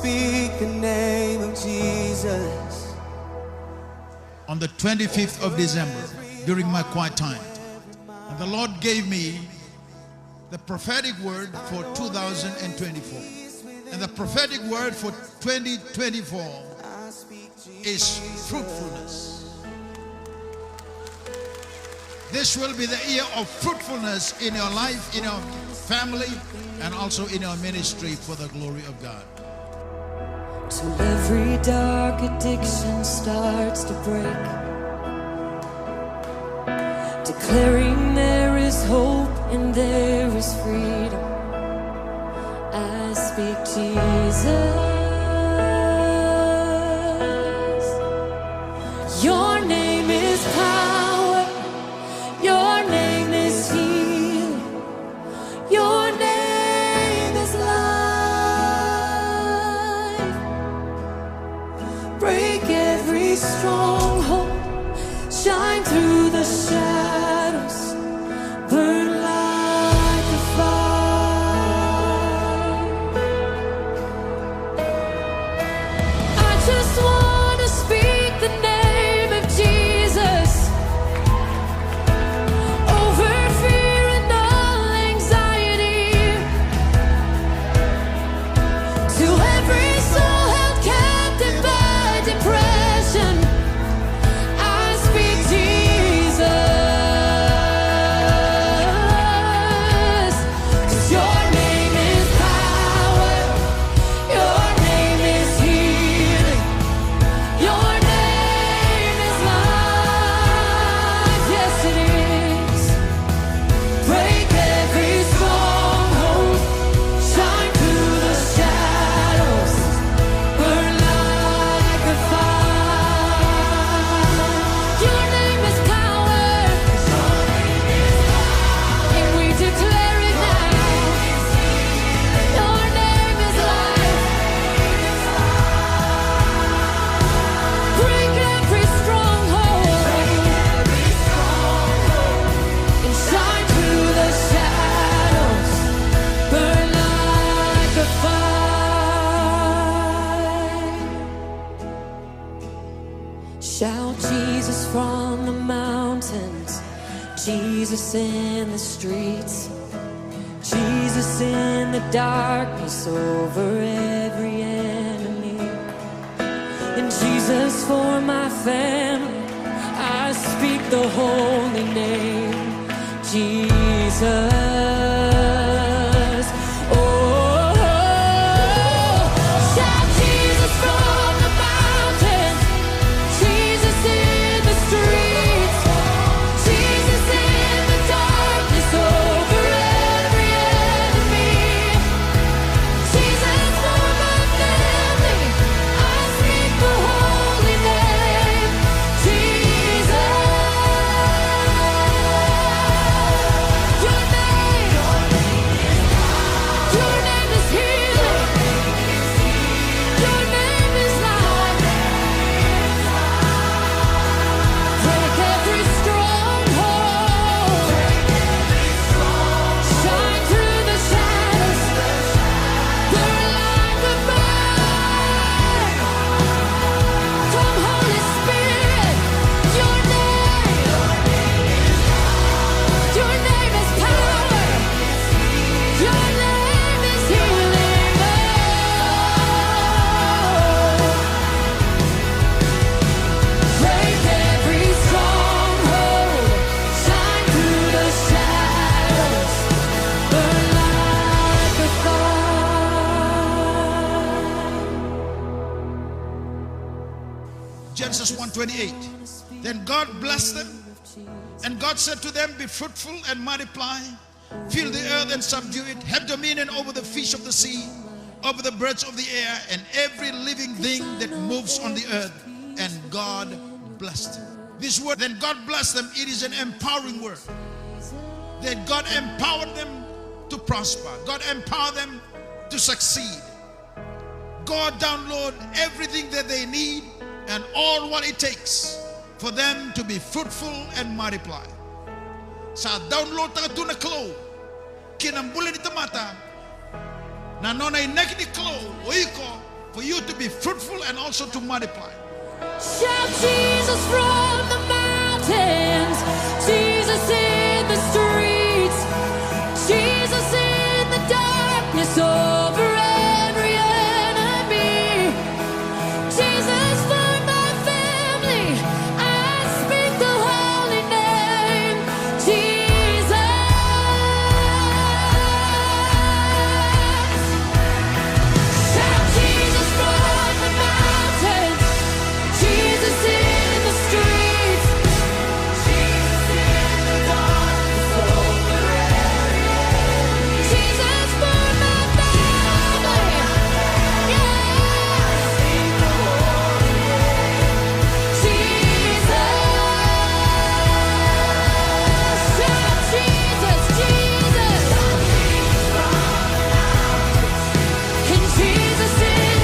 speak the name of Jesus. On the 25th of December, during my quiet time, and the Lord gave me the prophetic word for 2024. And the prophetic word for 2024 is fruitfulness. This will be the year of fruitfulness in your life, in your family, and also in your ministry for the glory of God. Till every dark addiction starts to break, declaring there is hope and there is freedom. I speak Jesus. Your name is power. Your name is healing. Your name is life. Break every stronghold. Shine through the shadows. Burn like a fire. I just want to speak the name of Jesus over fear and all anxiety, to every soul held captive by depression. I speak Jesus. 'Cause your name is power. Your name is healing. Your name is life. Yes, it is. Break every stronghold. Shine through the shadows. Burn like a fire. Your name is power. And we declare it now. Your name is life. Break every stronghold. And shine through the shadows. Burn like a fire. Shout Jesus from the mountains, Jesus in the streets, Jesus in the darkness over every enemy, and Jesus for my family. I speak the holy name, Jesus. Oh, shout Jesus from the mountains, Jesus in the streets, Jesus in the darkness over every enemy, Jesus for my family. I speak the holy name, Jesus. Your name is healing. Your name is life. Break every stronghold. Shine through the shadows. Burn like a fire. Come, Holy Spirit. Your name is power. Your name is healing. Break every stronghold. Shine through the shadows. Burn like a fire. Genesis 1:28. Then God blessed them, and God said to them, be fruitful and multiply, fill the earth and subdue it, have dominion over the fish of the sea, over the birds of the air, and every living thing that moves on the earth. And God blessed them. This word, then God blessed them, it is an empowering word. That God empowered them to prosper. God empowered them to succeed. God download everything that they need and all what it takes for them to be fruitful and multiply. Sa download ta tu na klo kinambula ni tamata na nonay nek ni klo oiko for you to be fruitful and also to multiply. Shout Jesus from the mountains, Jesus in the streets, Jesus in the darkness over every enemy, Jesus for my family. I speak the holy name, Jesus. Shout Jesus from the mountains, Jesus in the streets, Jesus in the darkness over every enemy, Jesus for my family. Yeah, sing the holy name, Jesus. Shout Jesus, Jesus, and Jesus in,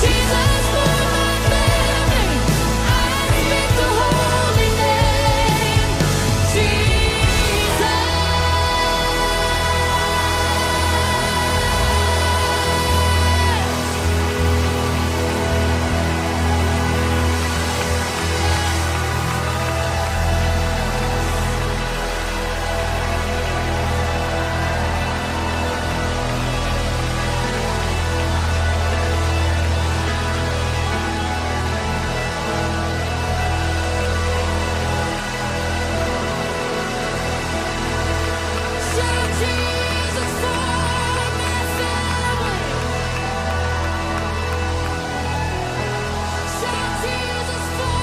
Jesus for my family. I speak the holy name, Jesus. Shout Jesus for my family. Shout Jesus for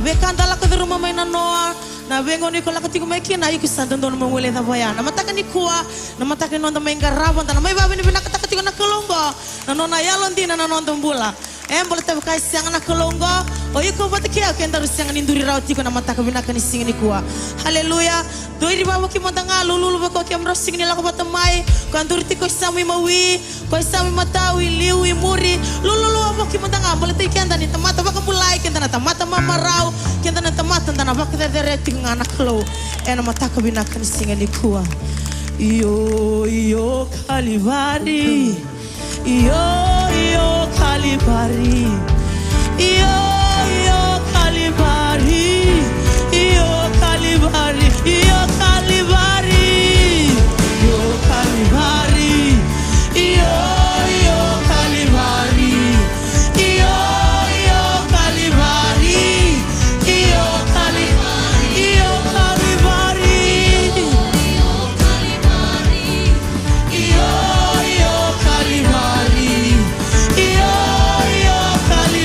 Bekanda la kwe ruma mai na noa na vengo ni kola katiku mai kina iku santan dono mawele ta boya na mataka ni kuwa na mataka ni nonda mai ngarawan na mai babi ni bina katiku na kelongo na nona yalon dina na nonda mbula boleh tahu kai siang na kelongo o iku batiki aku yang terus siang ni nduri rauti ko na mataka bina kani sing ni kuwa haleluya doi di bawa ki monta lulu bako ki amro sing ni la ko batamai ko anduri ti ko sami mawi ko sami matawi liwi muri lulu abo ki monta boleh tahu ki andani tamata baka mulai ki andana tamata mama rau kita na tamatan na bakit dereti ng anak lo na mataka binakan singa ni kuwa iyo kalibari iyo kalibari iyo kalibari iyo kalibari iyo kalibari iyo kalibari iyo kalibari iyo kalibari iyo kalibari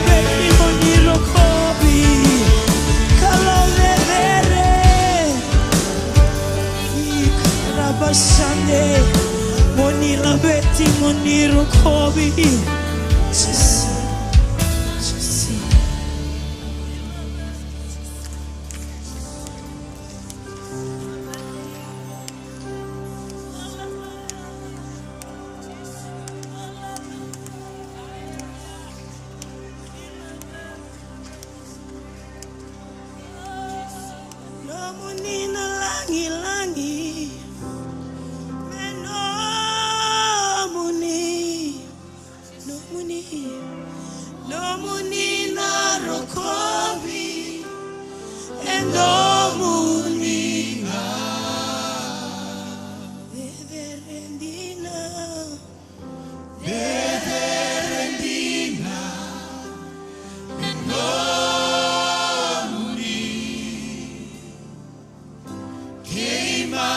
beti moniro kobi kalau vedere ikarabashande monila beti moniro kobi Jesus. Namunina langi-langi Nomuni narokobi Nomuni Deverendina Nomuni Keima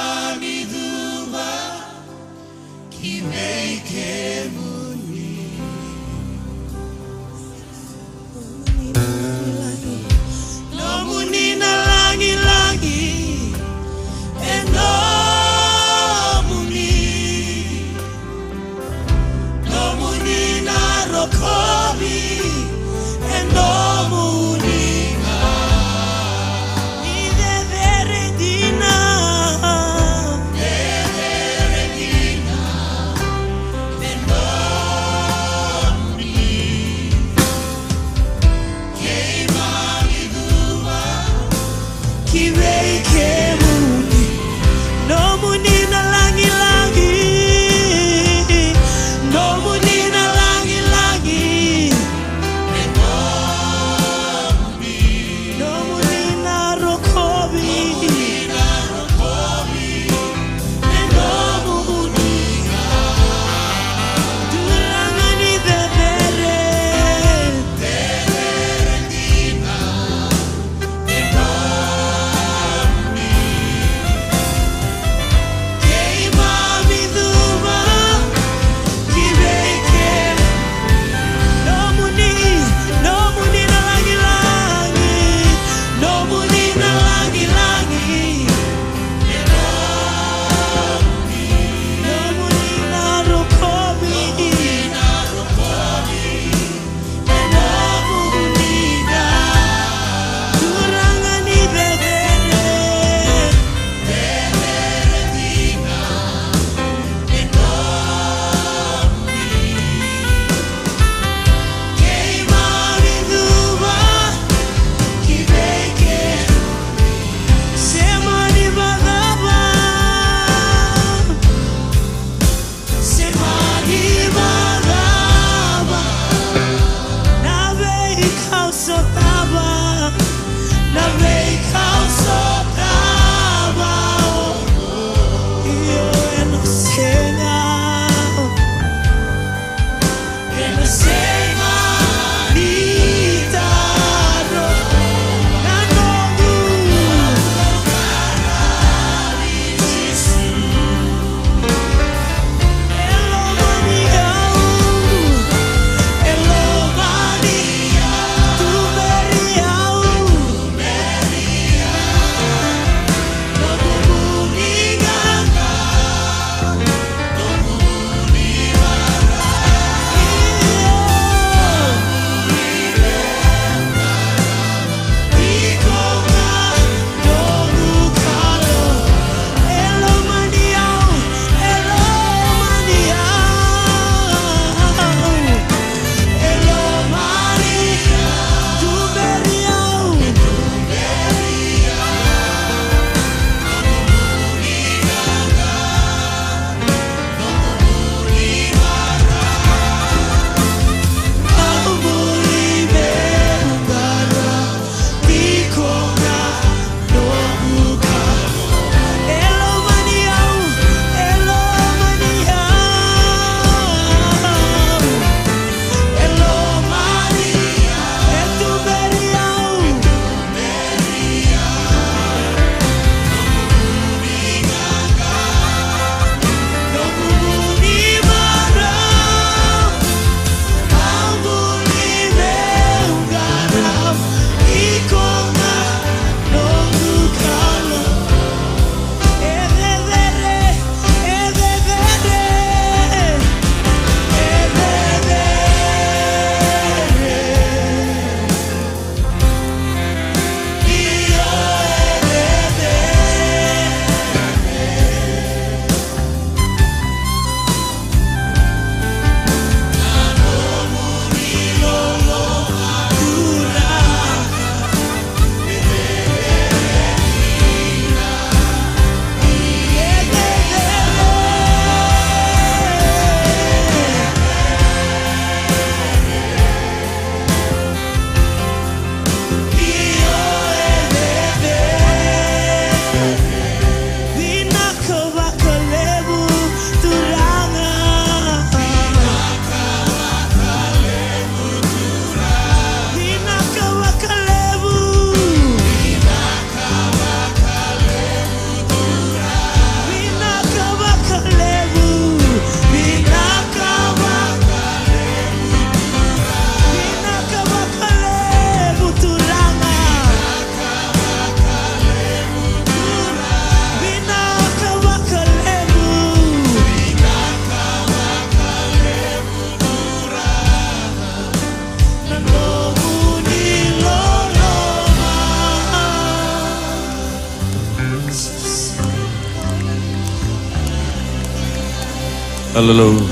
Haleluya.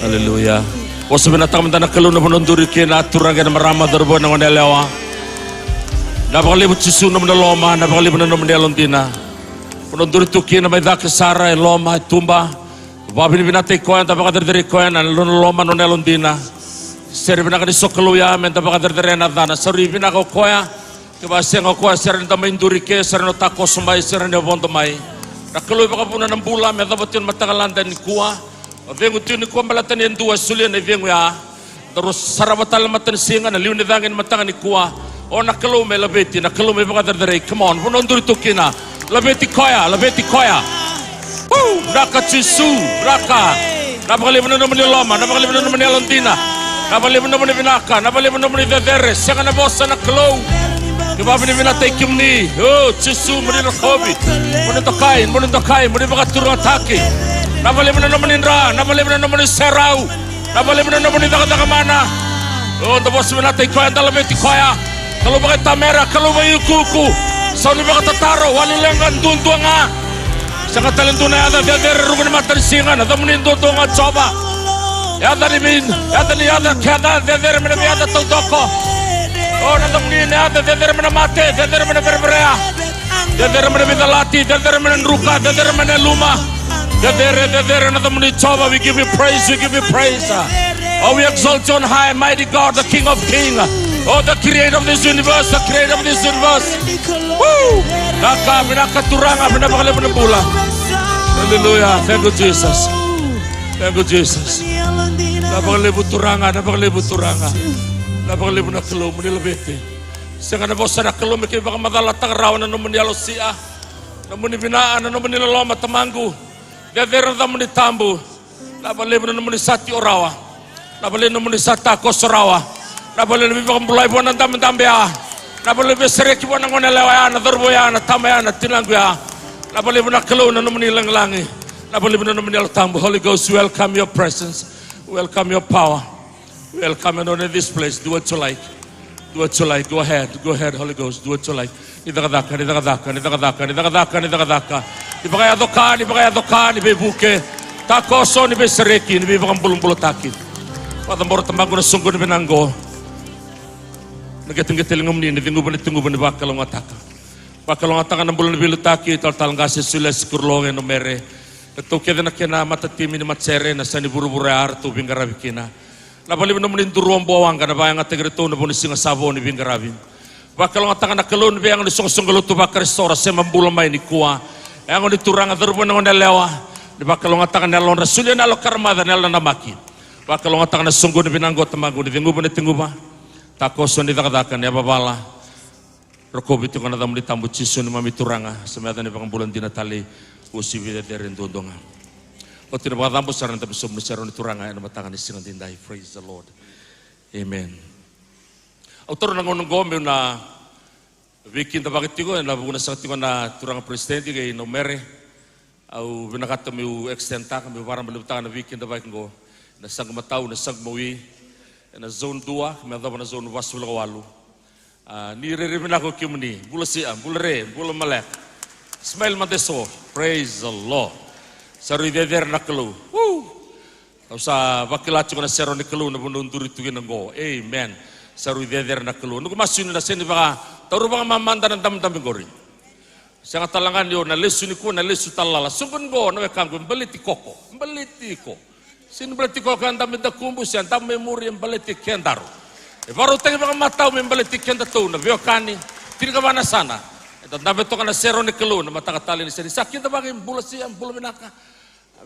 Haleluya. Wasabina takamantana kaluna panonduri kina turanga na marama darbo na ngonelewa. Napakalibu chisu na manaloma, napakalibu na manalondina. Panonduri tukina may dake sara loma tumba. Babi ni binatay ko yan tapakaderderi ko yan loma nonelondina. Seri binaka ni sokaluya men tapakaderderi na dana. Sari binaka ko ya. Kibasya nga ko seri na mainduri ke seri no tako sumay seri na bondomay. Nakaluya baka puna ng bula men tapos yun matakalandan ni kuwa. Vengo tuni ko malatan yan dua sulian na vengo ya. Terus sarabatal matan singa na liun nidangin matangan ni kuwa. O nakalume labeti nakalume baka derderi. Come on panonduri tukina. Labeti koya. Woo! Raka Chisu, Raka. Napakaliban na naman ni Loma, napakaliban na naman ni Alondina, napakaliban na naman ni Vinaka, napakaliban na naman ni Vederes, siya ka na bosa na Klow. Kibabi ni Vinatay Kimni, oh, Chisu, muli na Kobi, muli baka turang atake. Napakaliban na naman ni Ra, napakaliban na naman ni Serau, napakaliban na naman ni Dakakamana. Oh, tapos Vinatay Koya, dalabeti Koya. Kalau baka Tamera, kalau baka Yukuku, sa ni baka Tataro, wali lang ang duntua nga. Sa katalento na yata, yata rugun matarsingan, at amunin doon nga tsoba. Yata ni Min, yata kaya yata rin yata taldoko. O, natamunin yata, yata rin mate, yata rin berbrea. Yata rin bidalati, yata rin ruka, yata rin luma. Yata rin natamunin tsoba, we give you praise. Oh, we exalt you on high, mighty God, the King of Kings. Oh, the creator of this universe, Woo! Pinakaturanga, pinapakalipan ng bula. Hallelujah. Thank you, Jesus. Napakalipan turanga. Napakalipan na kalo, manilabete. Siya ka na po sa nakalo, may kayo baka madalatang rawan na naman niyalo siya. Naman ni binaan, na naman nilaloma, tamango. Dederan naman ni tambo. Napakalipan na naman ni Sati Orawa. Napakalipan naman ni Satako Sorawa. Napakalipan na baka mulay po ng dami-dami Napalibig sereki po ng ngonelewa na darbo na tama na tinanggo Napalibig na kalo na naman nilang langi. Napalibig na naman nilang tambo. Holy Ghost, welcome your presence. Welcome your power. Welcome in this place. Do what you like. Go ahead, Holy Ghost. Do what you like. Nidakadaka. Nibakayadoka, nibebuke. Takoso, nibesereki, nibibakang bulong-bulutakin. Patambor tambago na sunggo ni Benanggo. Nagating-gating ngumni, nitinguban ni bakalong ataka. Bakalong ataka ng bulan ni Bilutaki, tal-talang kasi sila sikurlongan no mere. Nagtukya na kina matatimi ni Matsere na sa niburu-buru arto binggarabi kina. Nabalibin naman yung duruang buwang ka na bayang ating rito na bunis yung asabo ni binggarabin. Bakalong ataka na kalon, bayang ni sung-sunggaluto baka restora, sa mambulamay ni kuwa. Yang ni turang at darbo na ngonelewa. Di bakalong ataka na lon rasulya na lokarmada na lanamaki. Bakalong ataka na sunggo ni binanggo tamago, ni tinguba. Takoso ni dakadakan ya babala. Rokobi tu kana tamu ditambu cisun mami turanga semata ni pakang bulan dinatali usi vida derin dondonga. O tidak batambu saran tapi sum saran turanga ena matangan isingan dindai. Praise the Lord. Amen. Autor nangon ngome na wikin tabakitigo na buguna saktigo na turanga presidente kay no mere au binakata mi extenta kami parang belutang na wikin tabakingo na sang matau na sang mawi na zone 2, kami na zone 8. Nire-rimin ako kimuni, bula siya, bula malek. Smile mateso, praise the Lord. Saru ideder na kalu. Sa bakilatyo ko na sero ni kalu na bununduri tugin ng go. Amen. Saru ideder na kalu. Nung masun na sini baka, tauro baka mamanda ng dam-dami gori. Siya nga talangan yun, na lesu ni ko, na lesu talala. Sumpun go, nawekang ko, baliti ko. Sino baliti ko kan dami da kumbus yan, dami memori yang baliti kendaro. Baru tayo mga mataw may baliti kendato na biokani, tinagawa na sana. Ito dami to ka na sero ni kalu na matakatali ni sini. Sakit na bagay, bula siya, bula minaka.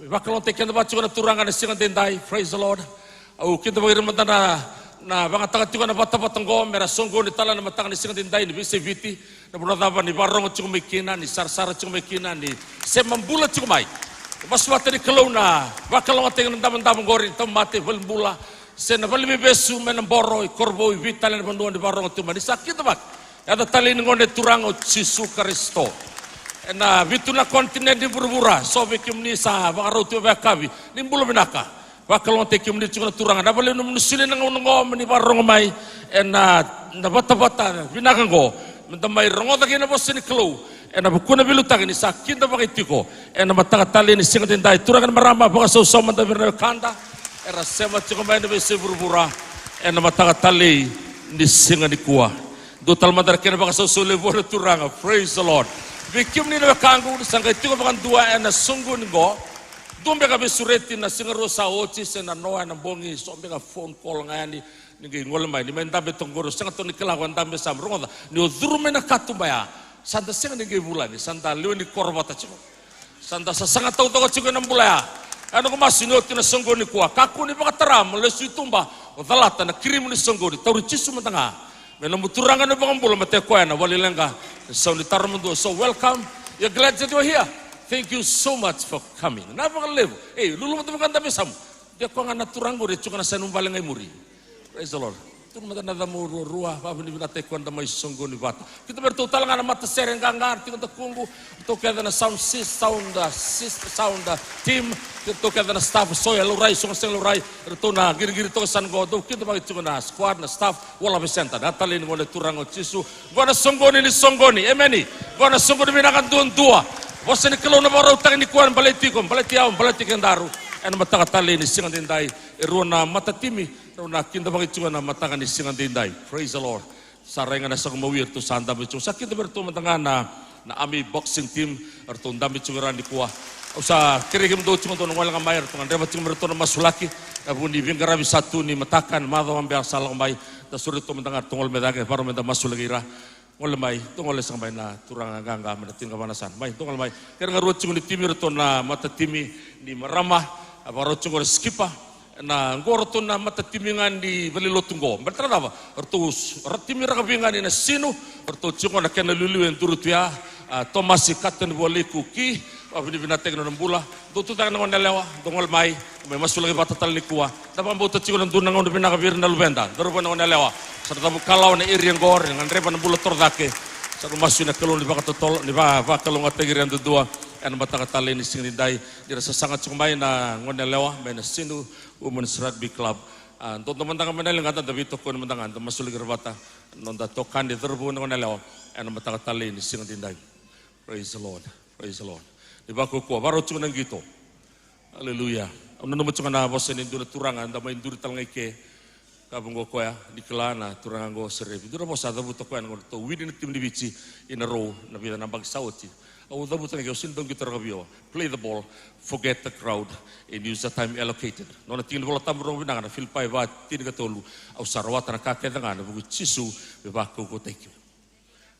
Bakalong tayo kenda ba na turangan na siya denday, praise the Lord. Kita bagay rin na mga takatiwa na bata-batang go, mera songgo ni tala na matakan ni siya denday, ni Biseviti, na bunadaba ni barong at siyang ni sarsara at siyang ni semambulat siyang may. Mas mati ni kalaw na, bakalong ating ng damang-damang gorin, mati, bula, sena bali besu menang boroy, korboy, vital na banduan di barong at tumani, sakit ba? Ada tali ngon de turango Jesu Kristo. Na vitu na kontinen di burbura, so bikim ni sa baka rotu bakabi, nimbulo binaka. Bakalong tekim ni cuma turangan, na bali nusulin ng ngom ni barong may, na bata-bata, binakang go, mentamay rongo taki na boss ni kalaw. ena bukuna bilutang ni sakinda bakitiko ena matakatali ni singa tindai turangan marama baka so manda birna kanda era sema tiko main be seburbura ena matakatali ni singa ni kuah do tal madar kena baka so levo turanga. Praise the Lord. Bikim ni na kangu sangka tiko bakan dua ena sunggu ngo dombe ka besureti na singa rosa ochi sena noa na bongi so ka phone call ngani ningi ngolmai ni menda betongoro sanga toni kelawan dambe samronga ni odrume na katumbaya santa singa ningi bulani santa lioni korbata chimo santa sasanga tau tau chiko na bulaya ano kumasi ni otina songo ni kuwa kaku ni pakataram lesu itumba odalata na kirimu ni songo ni tauri chisu matanga mena muturanga ni pakambula mate koya na walilenga so ni taramundu. So welcome, you're glad that you're here. Thank you so much for coming. Napakalevo lulu matu makanda besamu dia ko nga naturango re chuka na sanumbale ngai muri. Praise the Lord. Tun mata na damu ruah babu ni binate ko anda mai songo ni bata. Kita bertotal nga na mata sereng gangar tinga takungu together na sound team together na staff soya lurai songa seng lurai reto na giri-giri to san go do kita bagi chuka na squad na staff wala besenta datalin ngone turango chisu gona songo ni songoni emeni gona songo ni binakan tuan tua bosan ni kalau na baru utang ni kuan baletikom baletiaum baletikan daru en matakatali ni singa tindai eruna mata timi na kinda bagi chuka na matakan ni singa tindai. Praise the Lord. Sarenga na sa kumawir to sanda bichu sakit bertu matanga na ami boxing team ertu ndambi chuka ni kuah usa kirigim do chuka to ngwala ngamay ertu ngandre baching bertu na masulaki abuni bingarabi satu ni matakan madho ambe asal ngamay da surit to matanga tungol medake baru menda masulagira ngol mai tungol sang mai na turang gangga medatin kamanasan mai tungol mai kira ngaruat chung ni timir to na mata timi ni marama abaro chung skipa na ngoro to na mata timingan di belilo tunggo bertrana ba ertus timir kabingan ni na sino ertu chung na kena lulu en turutia Thomas katen boli kuki abini binateng na mbula do tu tangan ngon lewa tungol mai masul lagi batatal ni kuwa tapang buta chung na dunang ngon binakabir na lubenda dorban ngon lewa serta bukalau na irian gor dengan repan bulat tordake saru masu na kalon di baka totol di baka kalon ategirian dua en bataka tali ni sing dai dira sangat cumai na ngone lewa mena sinu Women's Rugby Club untuk teman-teman menel ngata tapi toko teman-teman masul gerbata nonda tokan di terbu ngone lewa en bataka tali ni sing dai. Praise the Lord. Praise the Lord. Di baka ko baru cuma nang gitu. Haleluya. Ono mo cuma na bosen indura turangan da main duri talngai ke kabungo ko ya di kelana turangan go serep dura bosa da buto ko an to within team di bici in a row na vida nambag sauti au da buto ngai sin dong gitar kabio play the ball forget the crowd and use the time allocated no na tin bola tamro binanga na filpai ba tin ka tolu au sarwata na ka ke danga na bugu chisu be ba ko teki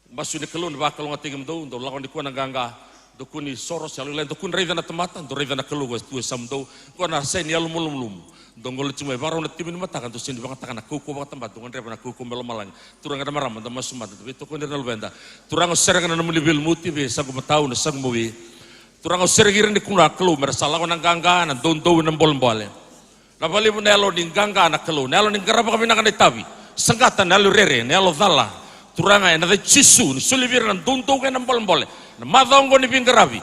masu ni kelon ba kalon atingim do lakon di ko na ganga dokuni soros yalu lain dokun reida na temata do reida na kelu tu samdo ko na sen yalu mulum dongol cuma baru na timin mata kan tu sini bang takana kuku bang tempat dongon repa na kuku melomalang turang ada maram da masumat tu itu ko nirnal benda turang serang na mulibil muti be sagu matau na sang movi turang sergirin di kuna kelu mersala ko nang ganga na dondo na bolmbole na bali mo nelo ding ganga na kelu nelo ning garapa kami na tabi sengatan nelo rere nelo dala turang ay na chisu ni sulivir na dondo ka na bolmbole na madongo ni bingarabi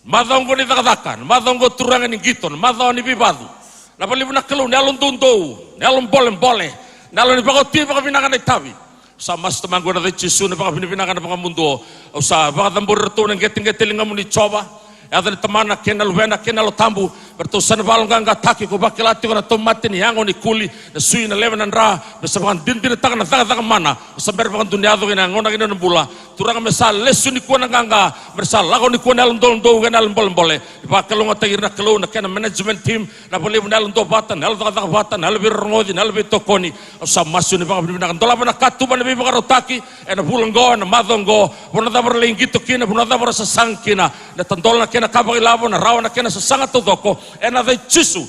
madongo ni takadakan madongo turang ni giton madongo ni bibadu na bali na kelu nalon tundo nalon boleh nalon ni baka ti baka binakan tabi sa mas temanggo na chisu na baka binakan na baka mundo sa baka tambur to ng geting ngamu ni coba adan temana kenal wena kenal tambu bertusan balong ganga taki ko bakilati ko na tomate ni yango ni kuli na sui na levan ra besaban din tangan na taga mana saber baka dunia do ina ngona kina bula turang mesal lesu ni ko na ganga bersal lago ni ko nalon do ganal bole bakalo ngata irna kelo na kena management team na bole nalon do batan nal taga batan nal bir ngodi nal bir tokoni sa masu ni baka binakan dola na katuban ni baka rotaki ena bulongo na madongo bona da berlingito kina bona da berasa sangkina na tandolna kena kabagi labo na rawa na kena sangat todoko ena dai chisu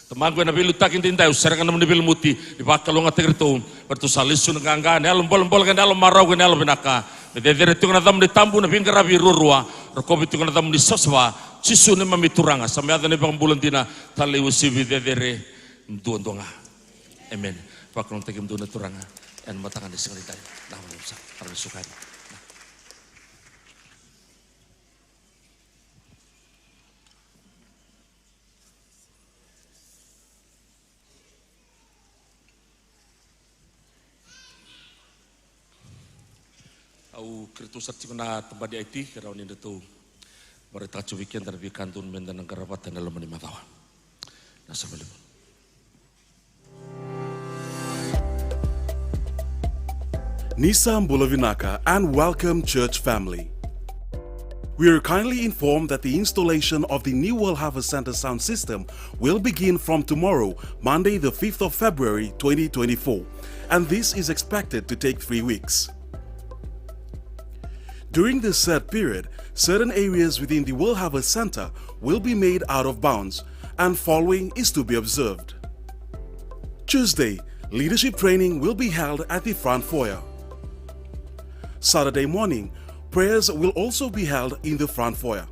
temanggo na bilu takin tindai usarakan na bilu muti di bakalo ngata gerto bertu salisu na ganga na bol kan alom marau kan alom binaka dedere tu na dam di tambu na bingara birurua rokobi tu na dam di soswa chisu na mamituranga samya na bang bulan tina tali usibi dedere duandonga amen bakalo takim duna turanga en matakan di sengritai na musa para sukani. au kritu sarti na tempat di IT kira ni itu mereka cuwikian dan bikantun mendan karabat dan dalam matawa. Nasa balik. Nisam Bulavinaka and welcome church family. We are kindly informed that the installation of the new World Harvest Center sound system will begin from tomorrow, Monday the 5th of February 2024, and this is expected to take 3 weeks. During this set period, certain areas within the World Harvest Center will be made out of bounds, and following is to be observed. Tuesday, leadership training will be held at the front foyer. Saturday morning, prayers will also be held in the front foyer.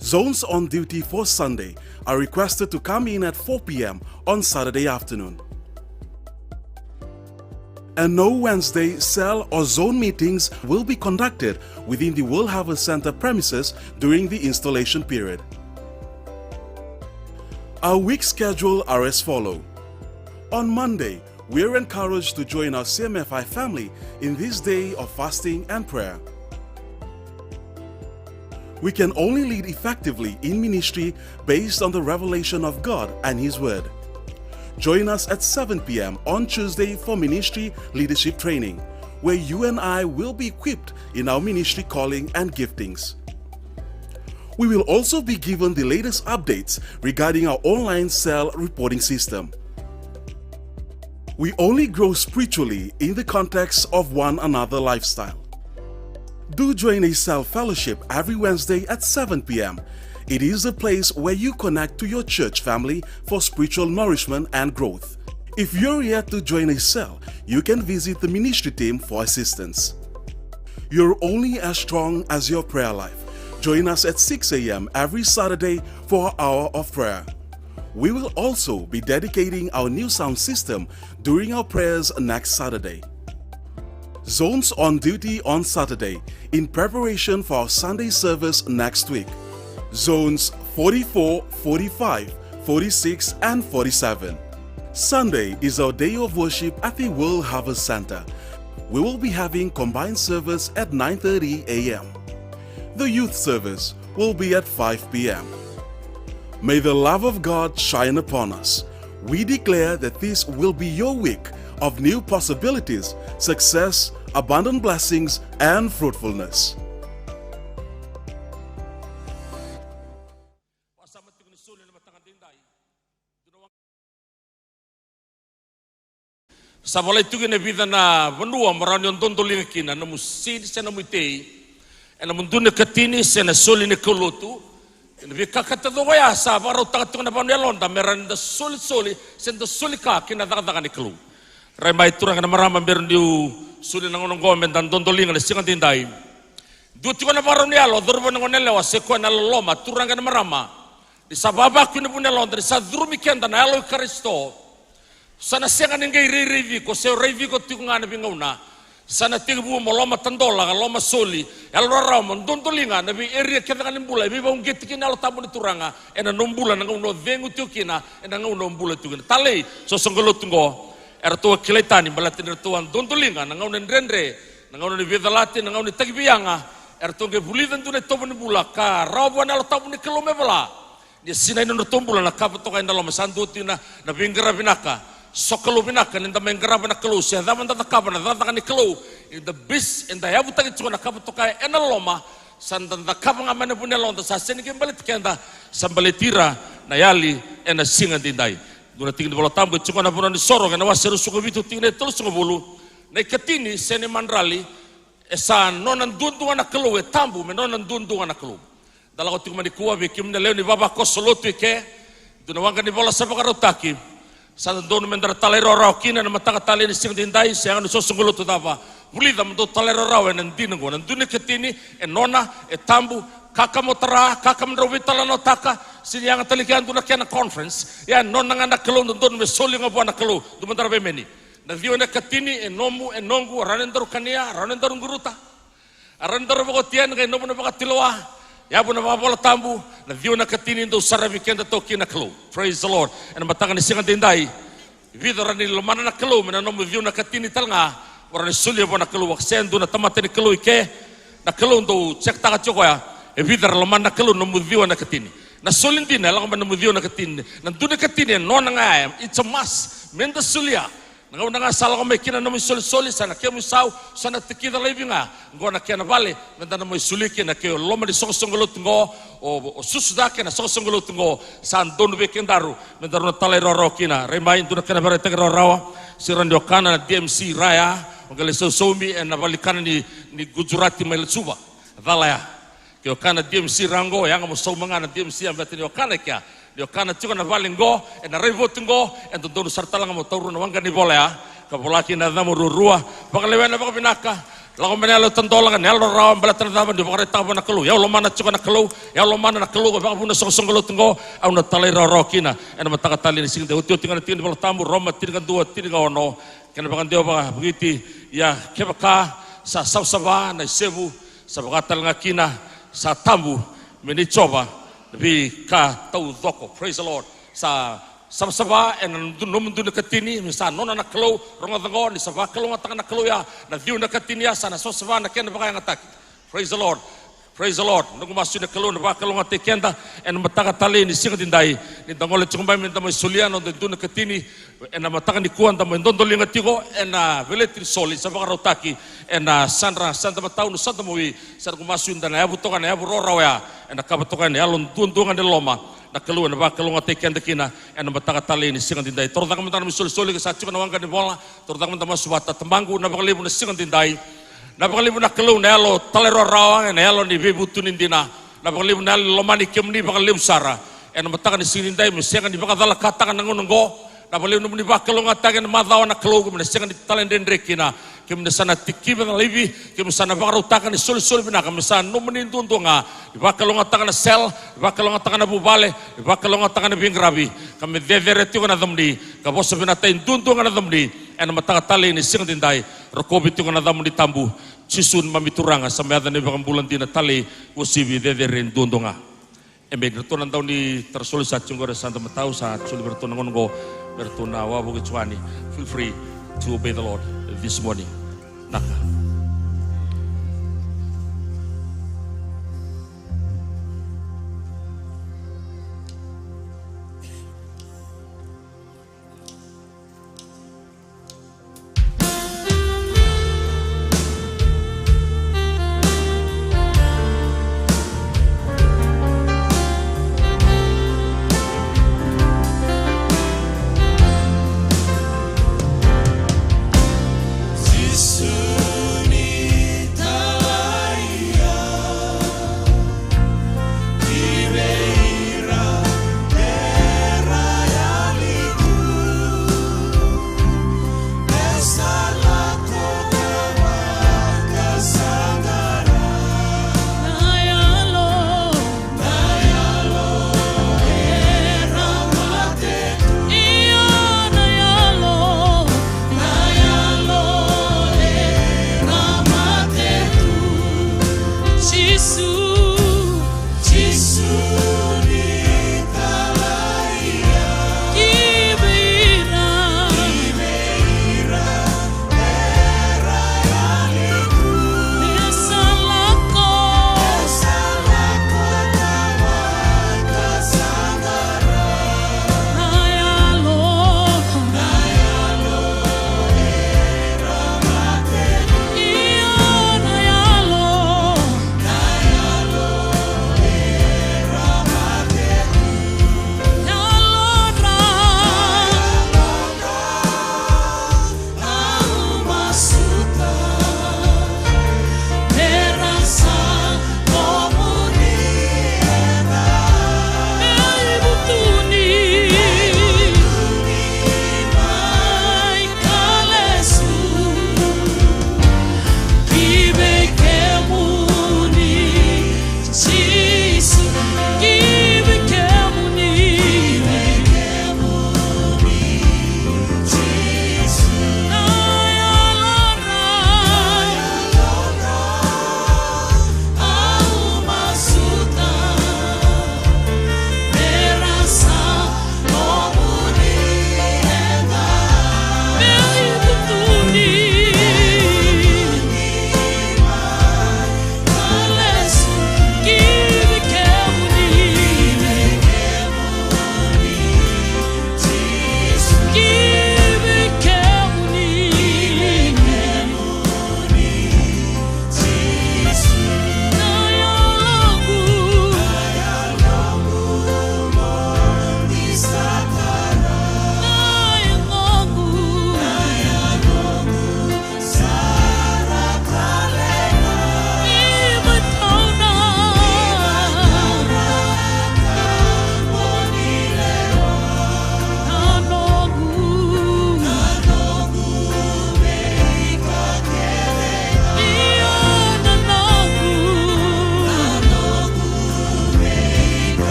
Zones on duty for Sunday are requested to come in at 4 p.m. on Saturday afternoon. And no Wednesday cell or zone meetings will be conducted within the World Harvest Center premises during the installation period. Our week schedule are as follows. On Monday, we are encouraged to join our CMFI family in this day of fasting and prayer. We can only lead effectively in ministry based on the revelation of God and His Word. Join us at 7 p.m. on Tuesday for ministry leadership training, where you and I will be equipped in our ministry calling and giftings. We will also be given the latest updates regarding our online cell reporting system. We only grow spiritually in the context of one another lifestyle. Do join a cell fellowship every Wednesday at 7 p.m. It is a place where you connect to your church family for spiritual nourishment and growth. If you're yet to join a cell, you can visit the ministry team for assistance. You're only as strong as your prayer life. Join us at 6 a.m. every Saturday for our hour of prayer. We will also be dedicating our new sound system during our prayers next Saturday. Zones on duty on Saturday in preparation for our Sunday service next week. Zones 44, 45, 46 and 47. Sunday is our day of worship at the World Harvest Center. We will be having combined service at 9:30 a.m. The youth service will be at 5 p.m. May the love of God shine upon us. We declare that this will be your week of new possibilities, success, abundant blessings, and fruitfulness. Sa walay tugi na vida na vanua marani on tondo lingkina na musidi sa namutei na munduna katini sa nasoli na kulutu. Nabi kakatado kaya sa baro takatong na panelon da meran da soli sen da soli ka kinadakadakan ni kelu. Ray mai turang na marama meron diu suli nang unong gomen dan dondolingan na singan tinday. Duti ko na baro ni alo dorbo nang onelewa se ko na loma turang na marama. Di sa baba ko na punelon dari sa drumi kenda na alo Kristo. Sana singan ngay revi ko se revi ko tikunga na bingauna. Sana tingbu moloma tandola loma soli elora mon dondolinga nabi area kita kan mbula bi bang getikin alo tabu turanga ena nombula nang uno vengu tukina ena uno mbula tukina tale so songgolo tungo erto kiletani balatin ertuan dondolinga nang uno rendre nang uno vidalati nang uno tagbianga erto ge bulidan tune tobu mbula ka rawan alo tabu ni kilome bala dia sinai no tombula na kapato kay ndalo masandutina na bingara binaka sokalo binaka ninda mengraba na kalo siya daman tatakaba na tatakan ni kalo in the bis in the yabu tagi tsuna kapato kay enaloma sandan takaba nga mana punelon sa senigin balit kenda sambalitira na yali ena singan dinday duna tingin bolo tambo tsuna na puno ni soro kana wasiru sukabitu tingin tulus ngabulu na ikatini seni mandrali esa nonan dundungan na kalo tambo menonan dundungan na kalo dala ko tingin manikuwa bikim na leo ni baba ko solotu ike duna wangka ni bola sa pakarotaki sa doon mendar talero raw kina na mataka tali ni sing dinday siya ano sosunggulo to dava bulida mendo talero raw en dinango nandun ketini nona tambu kakamotara kakamdrawitala no taka sinyang talikan duna kena conference ya nona nga nakalo doon me soli nga buwan nakalo dumandar be meni na vio na ketini nomu nongu ranendar kania ranendar guruta ranendar bagotian kay nomu na bagatiloa ya bu na mabola tambu na view na katinin do sarabi kenda to kinaklo. Praise the Lord. And matangan ni singan dinday. Vida rani lumana na klo mena no view na katini talnga Orang sulia pun nak keluar sendu na tamat ni keluar ke na keluar tu cek tak cok ya. Evidar leman na keluar namudiwa na ketini. Na solin din lang man namudiwa na ketini. Na tu na ketini non ngayam. It's a must. Menda sulia. Nga nga sala ko may kina na mo soli sana kaya mo saw sana tikita living nga ngo na kaya na vale menda na mo suliki na kaya loma di sokosongolot ngo o susuda kaya na sokosongolot ngo san don be kendaru menda na talay roro kina remain tu na kaya na bare tegro rawa siran dio kana na DMC raya ngale somi na balikana ni Gujarati Melsuba valaya kaya kana DMC rango yang mo so mga na DMC ang betin dio kana kaya dio kana chuka na valingo na revote ngo en dono sartala mo tauru na wanga ni bola kapolaki na damo rurua pakalewen na pakapinaka lako menelo tantola kan elo rawan balatan daban dio pakare tabo na kelu ya lo mana chuka na kelu ya lo mana na kelu ba puna song kelu ngo au na talai rorokina en mataka tali ni sing de utio tingan tin bola tamu roma tingan dua tingan ono kana bakan dio ba begiti ya kebaka sa saba na sebu sa bakatal ngakina sa tambu menicoba Bi ka tau doko, praise the Lord. Sa sama-sama en num du nakatini misa nona na klo ronga dango ni sa bakalo nga na klo ya na diu nakatini ya sana so sa na ken baka ngatak. Praise the Lord. Praise the Lord. Nung masu na klo na bakalo nga tekenda en mataka tali ni singa dindai ni dangole chumbay men tamo suliano de du nakatini en mataka ni kuan tamo ndondoli ngatiko en veletri soli sa baka rotaki en sandra santa matau no santa moi sa kumasu ndana ya butokan ya burora ya en kabatokan ya lon tuntungan de loma na keluar na bakal nga tekenda kina en mataka tali ni singa dindai torta kaman soli sa chuka na wanga ni bola torta kaman tamo subata temanggu na bakalibu na singa dindai na bakalibu na keluar na lo talero rawang na lo ni bebutunin dina na bakalibu na lomani kemni bakalibu sara en mataka ni singa dindai misenga di bakadala katakan nangungo na bakalibu ni bakal nga tagan madaw na keluar na singa di talendendre kina kem sana tikiba na livi kem sana bakarutakan ni sul bina kem sana numenin tuntu nga bakal nga takan na sel bakal nga takan na bubale bakal nga takan na bingrabi kami devereti ko na damdi kabos bina tain tuntu nga na damdi en mataka tali ni sing dindai rokobi tu nga na damdi tambu cisun mamituranga sampai ada ni bakam bulan tina tali usibi deverin tuntu nga embe gertunan tahun di tersulis sa cunggor santa matau sa suli bertunang ngo bertuna wabu kecuani feel free to obey the Lord this morning. Naka. Jesus.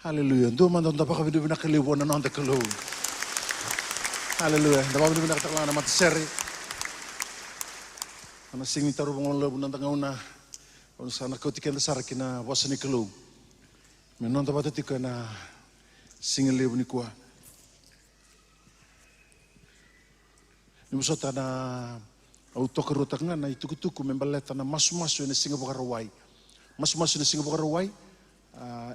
Haleluya. Ndo man don tapaka bidu bina kaliwo na nonte kalu. Haleluya. Daba bidu bina katakla na matseri. Ana singi taru bangol lebu nanta ngauna. Ono sana kau tiken dasar kina wasani kalu. Menon tapata tika na singi lebu ni kuah. Ni musota na au toka rotanga na itukutuku membaleta na masu-masu na singa bakarawai. Masu-masu na singa bakarawai.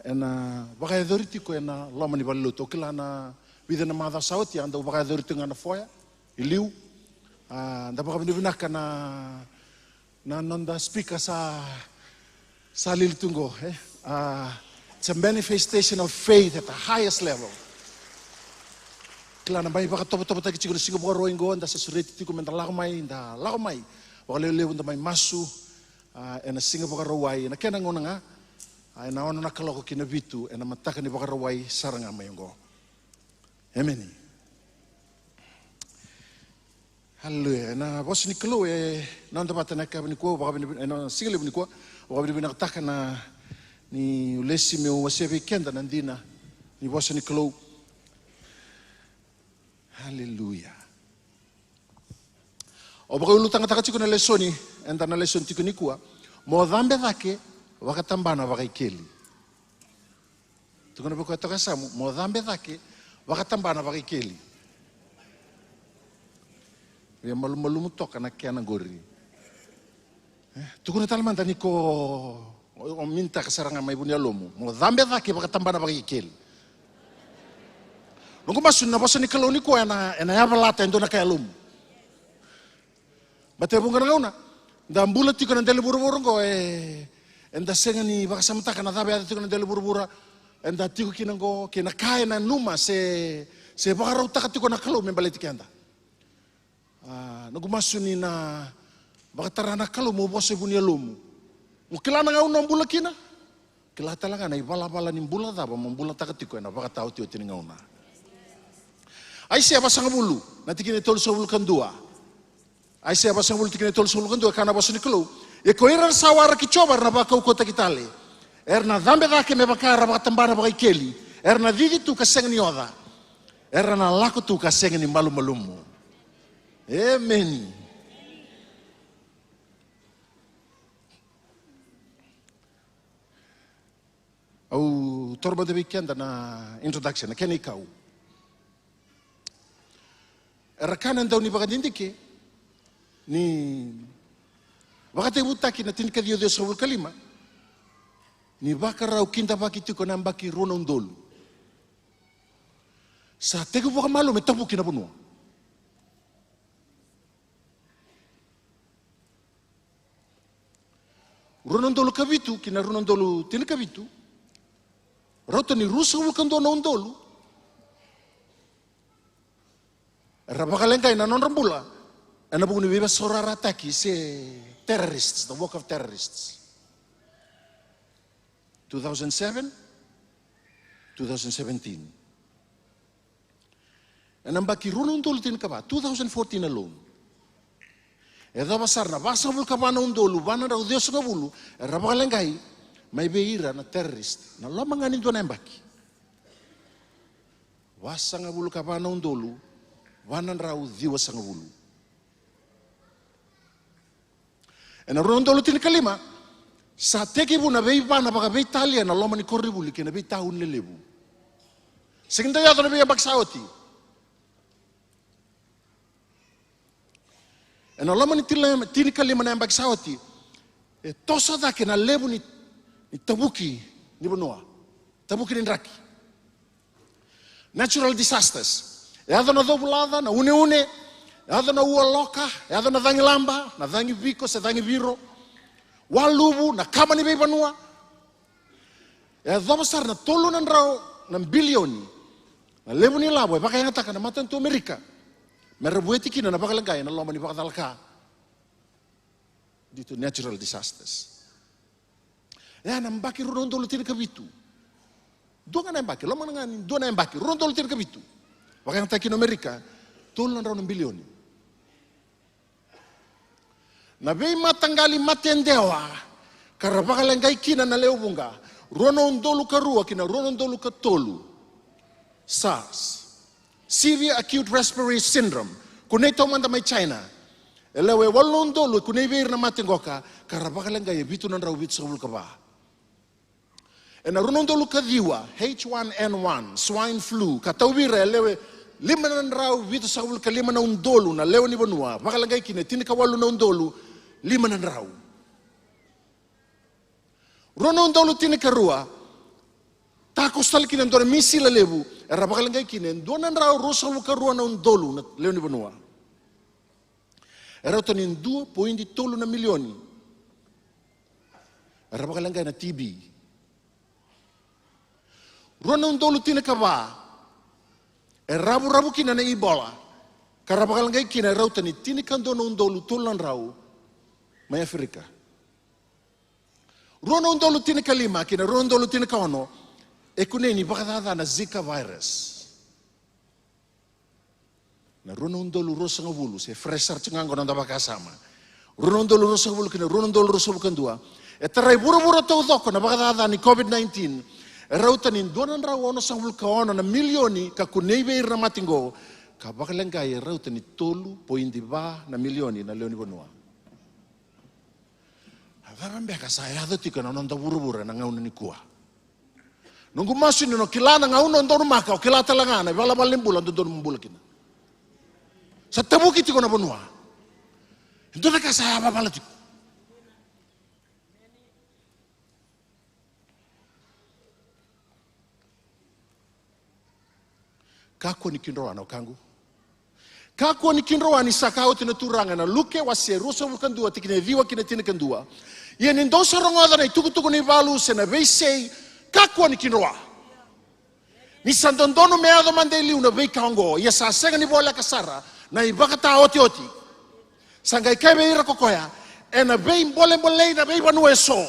Ena bakai doriti ko ena lama ni balu to kila na vida na mada saut ya anda bakai doriti ngana foya iliu anda bakai binaka na nonda speaker sa lil tungo it's a manifestation of faith at the highest level kila na bai bakai topo taki chigo singo baka roingo anda sa sureti tiko menda lagamai bakai leu anda mai masu ena singa baka rawai na kena ngona nga ai na ona nakaloko kina vitu ena mataka ni bakarawai saranga mayongo. Amen. Haleluya. Na bos ni kelo na onda batana ka ni ko baka ni na sigile ni ko baka ni nakataka na ni ulesi me wasebe kenda nandina ni bos ni kelo. Haleluya. O baka ulutanga takachiko na lesoni enda na leson tiko ni kuwa mo dhambe dhake wakatambana wakaikeli. Tukuna beko toka samu mo dhambe dhake wakatambana wakaikeli. Ya malu-malu toka na kiana gori. Tukuna talman tani ko minta kasaranga mai bunia lomu. Mo dhambe dhake wakatambana wakaikeli. Nunggu masun na bosan ni kaloni ko ena ya balata endo na kaya lomu. Bate bunga ngauna. Ndambula tiko na dele buru-buru ko enda senga ni bakasamta kana dhabe ati tiko na dele buru-bura enda tiko kinango kina kaya na numa se bakarau taka tiko na kalau membali tikanda nagumasu ni na bakatara na kalau mo bose bunia lomu mukilana ngau nombula kina kila talanga na ibala-bala ni mbula dhaba mbula taka tiko na bakatau tio tini ngauna ai siapa sanga bulu nanti kini tolu sobul kandua ai siapa sanga bulu tikini tolu sobul kandua kana bose ni kalau e koira sawara kichobar na bakau kota kitale erna dhambe dhake me bakara bakatambana bakaikeli erna dhidi tu kaseng ni oda erna laku tu kaseng ni malu-malumu. Amen. Au torba de weekend na introduction na keni kau erakanan daw ni bakadindike ni wakati butaki na tinika dio Dios sabul kalima ni bakarau kinta baki tiko na baki rono ndolu sa tegu boka malu me tapu kina bunua rono ndolu kabitu kina rono ndolu tinika bitu roto ni rusa wulkando na ndolu rabakalenga ina non rambula ana buku ni biba sorara ataki se terrorists, the work of terrorists. 2007, 2017. En dan baki runun dolu tin kaba, 2014 alone. Eda basar na basa bul kaba na undolu, bana na Dios na bulu, rabakalengai, may beira na terrorist, na lamanganin doon ang baki. Basa nga bulu kaba na undolu, bana na Dios nga bulu. En rono dolo tin kalima sa teki bu na bei bana baka bei Italia na loma ni korribuli ke na bei tahun lelebu. Seginda ya na bei baksaoti. En loma ni tin kalima na baksaoti. E tosa da ke na lebu ni tabuki ni benua. Tabuki ni raki. Natural disasters. E ada na dobulada na une ada na ua loka, ada na dhangi lamba, na dhangi viko, se dhangi viro, walubu, na kama ni bei banua. E ada besar na tolu na rao, na bilioni, na lebu ni labo, e baka yang ataka na matan tu Amerika. Merabueti kina na baka langay, na loma ni baka talaka. Dito natural disasters. E na mbaki runon dolo tini kabitu. Doon na mbaki, loma nga ni doon na mbaki, runon dolo tini kabitu. Baka yang ataki na Amerika, tolu na rao ng bilioni. Na bei matanggali matendewa karabakalengai kina na leo bunga Ronondolu karua kina ronondolu katolu. SARS. Severe Acute Respiratory Syndrome. Kunay manda may China. Elewe walondolu kunay veir na matingoka karabakalenga ye bitu nan raw bitu sa ka. En ronondolu kadiwa H1N1 swine flu katawira elewe lima nan raw bitu sa ka lima na undolu na lewe ni banua bakalangay kine tinika walu na undolu lima nan raw. Ronondolu tinika rua takostal kine ndore misi la lebu era bakalangay kine donan raw rosalu ka rua na undolu na lewe ni banua. Era tonin 2.3 milioni. Era bakalangay na TB. Ronondolu tinika ba rabu-rabu kina na Ebola. Karabakalangay kina raw tani tinikan doon undolu tulan raw may Afrika. Ronondolu tinika lima kina ronondolu tinika ono kuneni bakadada na Zika virus. Na ronondolu rosa ngavulu se fresar cengango nanda bakasama. Ronondolu rosa ngavulu kina ronondolu rosa bukandua. Taray bura-bura tau doko na bakadada ni COVID-19. Rautanin donan raw ono sang vulkaono na milioni ka kuneibe na matingo ka bakalangay rautani tolu poindi ba na milioni na leoni bonua. Avarambe ka sayado tika na nonda buru-buru na ngauna ni kuwa. Nunggu masin no kilana ngauna ndo maka o kilata langana bala balimbulan ndo mbulakina. Sa tabuki tiko na bonua. Ndo na ka sayaba balatiko. Kako ni kinroa kangu. Kako ni kinroa ni sakao tina turanga na luke wase rosa vukandua tikine viwa kina tina kandua. Ia ni ndosa rongoda na itukutuku ni valu se na veisei kako ni kinroa. Ni sandondono meado mandeli una vei kaongo. Ia sa senga ni bola kasara na ibakata oti. Sanga ikebe ira kokoya. E na vei mbole na vei banu eso.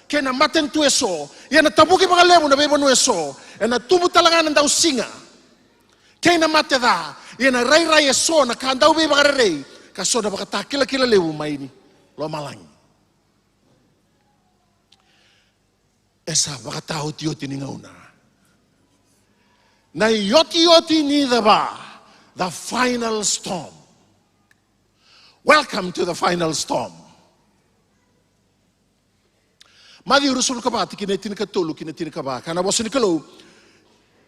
Ke na maten tu eso. Ia na tabuki bakalemu na vei banu eso. E na tubu talanga na ndau singa. Kaya na mate da, yan na ray eso na kandaw may bakaray, kaso na baka kila lewu maini, lo malang. Esa baka tao tiyoti ni ngauna. Na yoti ni ba, the final storm. Welcome to the final storm. Madi urusul ka ba, tikinetin ka tulu, kinetin ka ba, kana bosin ka lo,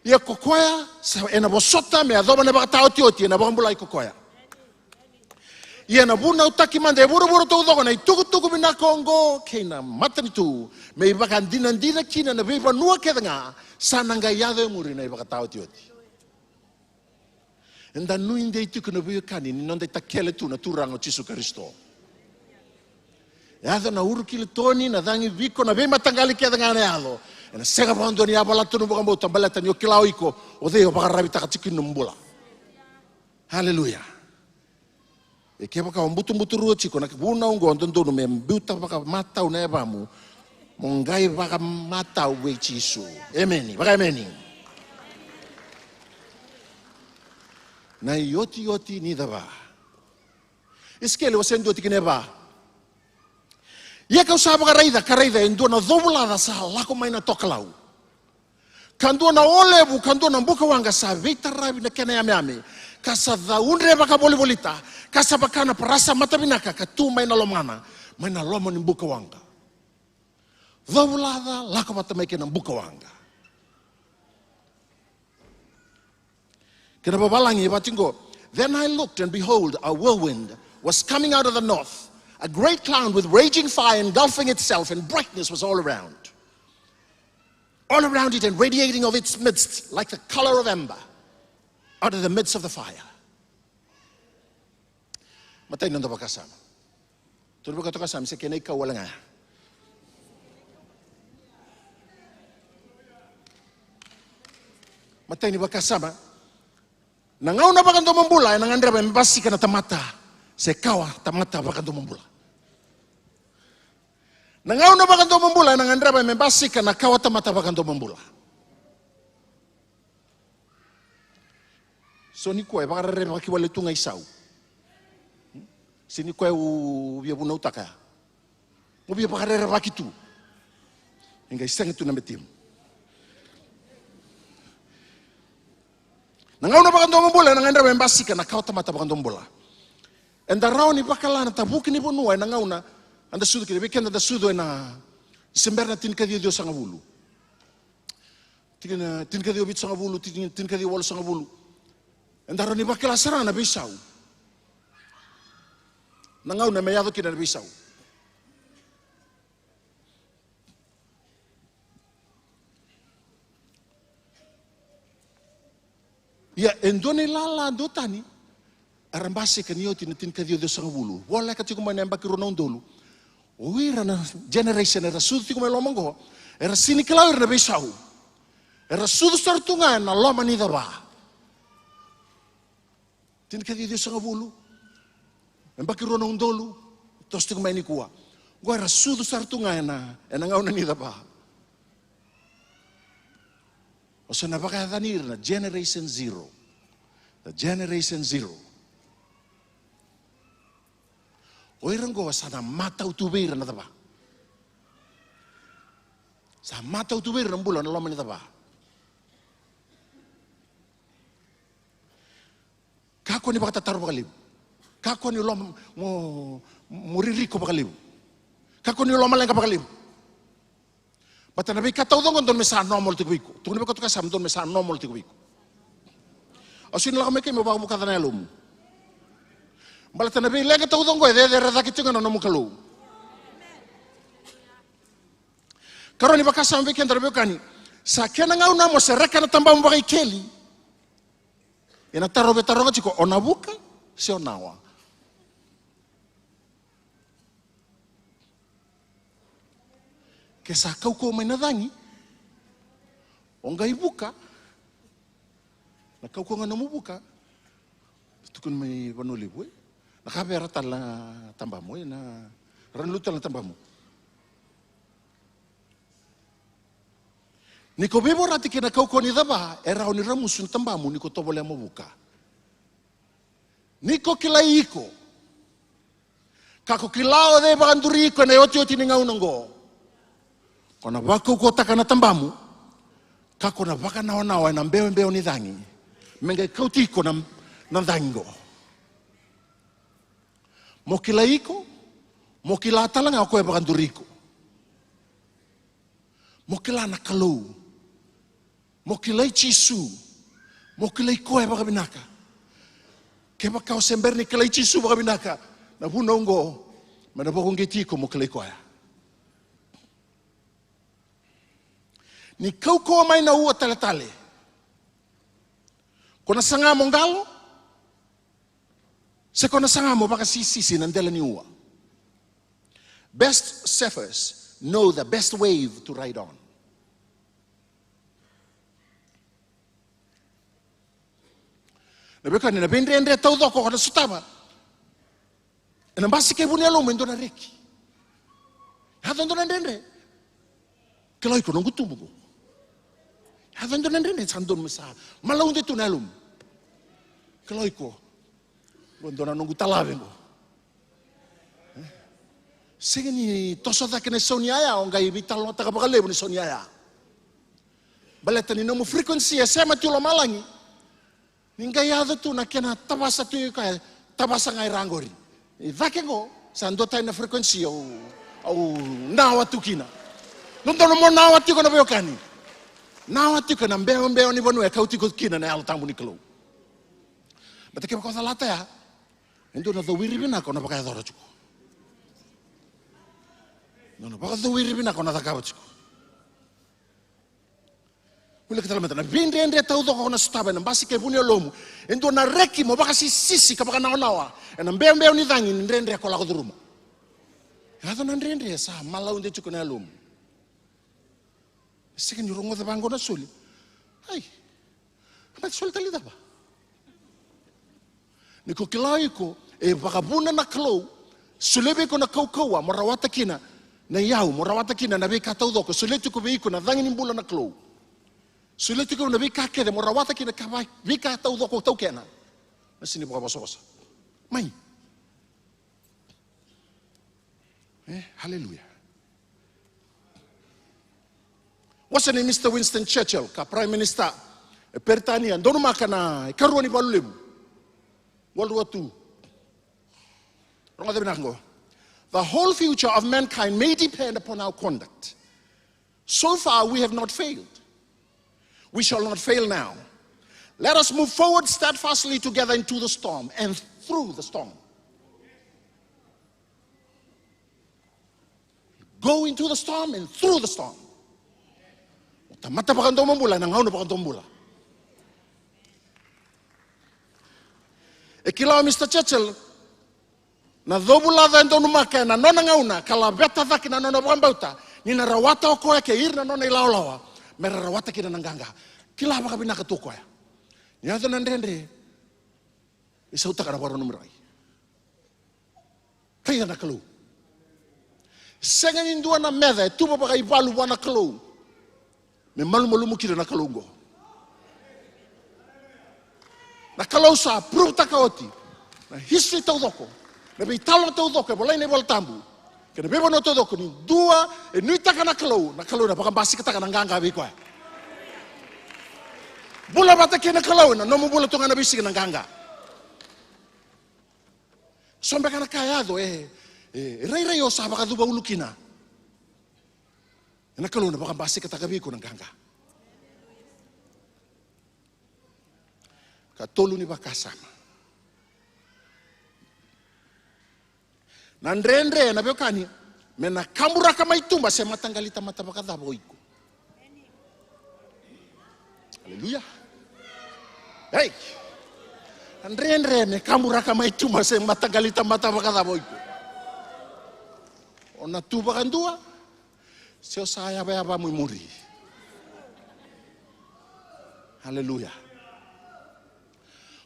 ia kokoya ena bosota me adoba ne bakatao tioti ena bambula i kokoya. Ia na buna utaki mande buru to dogo na tuku bina Kongo kena matani tu me bakan dina kina na beba nua kedanga sananga yado muri na bakatao tioti. Enda nuinde itu kuna buyo kani ni nonde takele tu na turango Yesu Kristo. Yado na urukile toni na dangi viko na be matangali kedanga na alo. Na sega bondo ni abala tunu bukan bau tambalata ni okilau iko odeo bakarabi takacikin numbula. Haleluya. E ke baka mbutu ruo chiko na buna ungo ndondo me mbuta baka matau na ebamu mongai baka matau we chisu. Ameni. Baka ameni. Na yoti ni daba. Iskele wasendo tikineba. Ia kau sa karaida endo na doblada sa lako mai na tokalau. Kando na olebu, kando na buka wanga sa vita rabi na kena ame. Kasa da unre baka bolita, kasa baka na perasa mata binaka katu mai na lomana, mai na loma ni buka wanga. Doblada lako mata mai kena buka wanga. Kena babalangi batingo. Then I looked and behold a whirlwind was coming out of the north. A great cloud with raging fire engulfing itself, and brightness was all around. All around it and radiating of its midst like the color of amber out of the midst of the fire. Matay nanda ba kasama? Tulo ba ka to kasama? Sa kinay ka wala nga. Matay ni ba kasama? Nangaw na ba kang tumambula? Nangandra ba? Mbasi ka na tamata. Sa kawa, tamata ba kang tumambula? Nangaw na ba kang tumambula? Nangandra ba? Mbasi ka na kawa, tamata ba kang tumambula? So ni kuya, baka rin makiwala ito nga isaw. Sini kuya ubiya po na utaka. Ubiya baka rin makitu. Inga isang ito na metim. Nangauna bakandong bola nangandra embasi ka nakauta mata bakandong bola. Enda rao ni bakala na tabuki ni bonua nangauna anda sudu kini weekend anda sudu na semberna tin kadio dio sanga bulu. Tin kadio bit sanga bulu, tin kadio wal sanga bulu. Enda rao ni bakala sarana bisau. Nangauna meyado kina bisau. Ya endone lala dotani arambase kanio tin kadio dio sanga bulu. Wala ka tiku manemba ki ronon dolu. Uira na generation era sudu tiku melomongo. Era sini kelawir na bisau. Era sudu sartunga na loma ni daba. Tin kadio dio sanga bulu. Emba ki ronon dolu. Tos tiku maini kuwa. Gua era sudu sartunga na ngauna ni daba. So napakadanir na generation zero. The generation zero. Oirang go sana mata utubir na taba. Sa mata utubir ng bulan na laman ni taba. Kako ni bakatataru bakalib. Kako ni lom mo ririko bakalib. Kako ni lomalang ka bakalib. Bata nabi kataw dong don mesa normal tiguiko. Tungi ba katuka sam don mesa normal tiguiko. Asin la kami kay mabag mo kata na lum. Balata nabi lega taw dong go de rada kitunga no mo kalu. Karon ni bakasam weekend rabi kani. Sa kena ngau na mo se reka na tamba mo bakay keli. Ina tarobe taronga chiko onabuka si onawa. Kesa kau ko may nadangi, onga ibuka, na kau ko nga namubuka, tukun may panuliboy, nakabera tala tamba mo, na ranlutan na tamba mo. Niko bebo rati kina kau ko ni daba, era ni ramus yung tamba mo, niko to boleh mabuka. Niko kilay iko, kako kilao de bakanduri ko na yoti ni ngau nanggo. Kona wako kota kana tambamu, kako na waka nawa na mbeo ni dangi, menga kautiko na dango. Mokila iko, mokila talanga ako e bakanduriko. Mokila na kalau, mokila chisu, mokila iko e bakabinaka. Keba kau sember ni kila chisu bakabinaka, na hunongo, manabokong gitiko mokila iko ya. Ni kau ko mai na ua tale-tale. Kona sanga mo ngalo, se kona sanga mo baka sisi nandela ni ua. Best surfers know the best wave to ride on. Nabeka ni nabendre tau doko kona sutama. Ena basi ke bunia lo mendo na reki. Hata ndo nandendre. Kelai ko nongu tumugo. Havendo nandene sandon mesa malaunde tunalum kloiko bondona nungu talavengo segeni tosoda kene soniaya onga ibital nota kabakalebu ni soniaya baleta ni nomu frequency sema tulo malangi ninga yado tu na kena tabasa tu ka tabasa ngai rangori vakengo sandota na frequency au nawa tukina nondono mo nawa tiko na beokani. Nawa tiko na mbeo ni bonu e kauti ko kina na alu tambu ni kelo. Bata ke ko salata ya. Endo na do wiri bina ko na baka doro chuko. No baka do wiri bina ko na taka chuko. Mula kita lamata na binde tau do ko na staba na basi ke buni lomu. Endo na reki mo baka sisi ka baka nawa. Na mbeo ni dangi ndrendre ko la ko duruma. Ya do na ndrendre sa malau nde chuko na lomu. Sekan yung rungo bango na suli. Ay, ba't suli talita ba? Niko kilay ko, bakabuna na klo, sulebe ko na kaukawa, morawata kina, na yaw, morawata kina, nabi katawdo ko, sulete ko ko na dangin yung bula na klo. Sulete ko nabi kakede, morawata kina, bi katawdo ko tau kena. Nasini po kabasosa. May. Hallelujah. Wasa ni Mr. Winston Churchill, ka Prime Minister Pertanian, donu makana karuani balulebu. World War II. The whole future of mankind may depend upon our conduct. So far, we have not failed. We shall not fail now. Let us move forward steadfastly together into the storm and through the storm. Go into the storm and through the storm. Mata pakantong mambula, nangaw na pakantong mambula. Ikilaw Mr. Churchill, na dobulada ento numaka na nona ngauna, kala beta thaki na nona bambauta, ni na rawata o koe ke ir na nona ilaulawa, mera rawata kina nanganga. Kila hapa kabina katuko ya. Ni ato nandende, isa utaka na waro numerai. Kaya na kalu. Senga indua na meda, tuba baka ibalu wana kalu. Me malu mukira na kalungo. Na kalau sa proof takaoti. Na history tau doko. Na be talo tau doko, boleh ne bol tambu. Kena bebo no tau doko ni dua e nui taka na kalau na baka basi kataka na nganga be kwa. Bula bata kena kalau na nomo bula tonga na bisi na nganga. Sombe kana kayado rei o sa baka duba ulukina. Na kalau na baka basi kataka be ko na nganga. Katolu ni bakasama. Nandrendre na bekani mena kambura kama itumba se matangalita mata bakadha boiko. Haleluya. Hey. Nandrendre me kambura kama itumba se matangalita mata bakadha boiko. Ona tuba kandua se saya ba muri. Haleluya.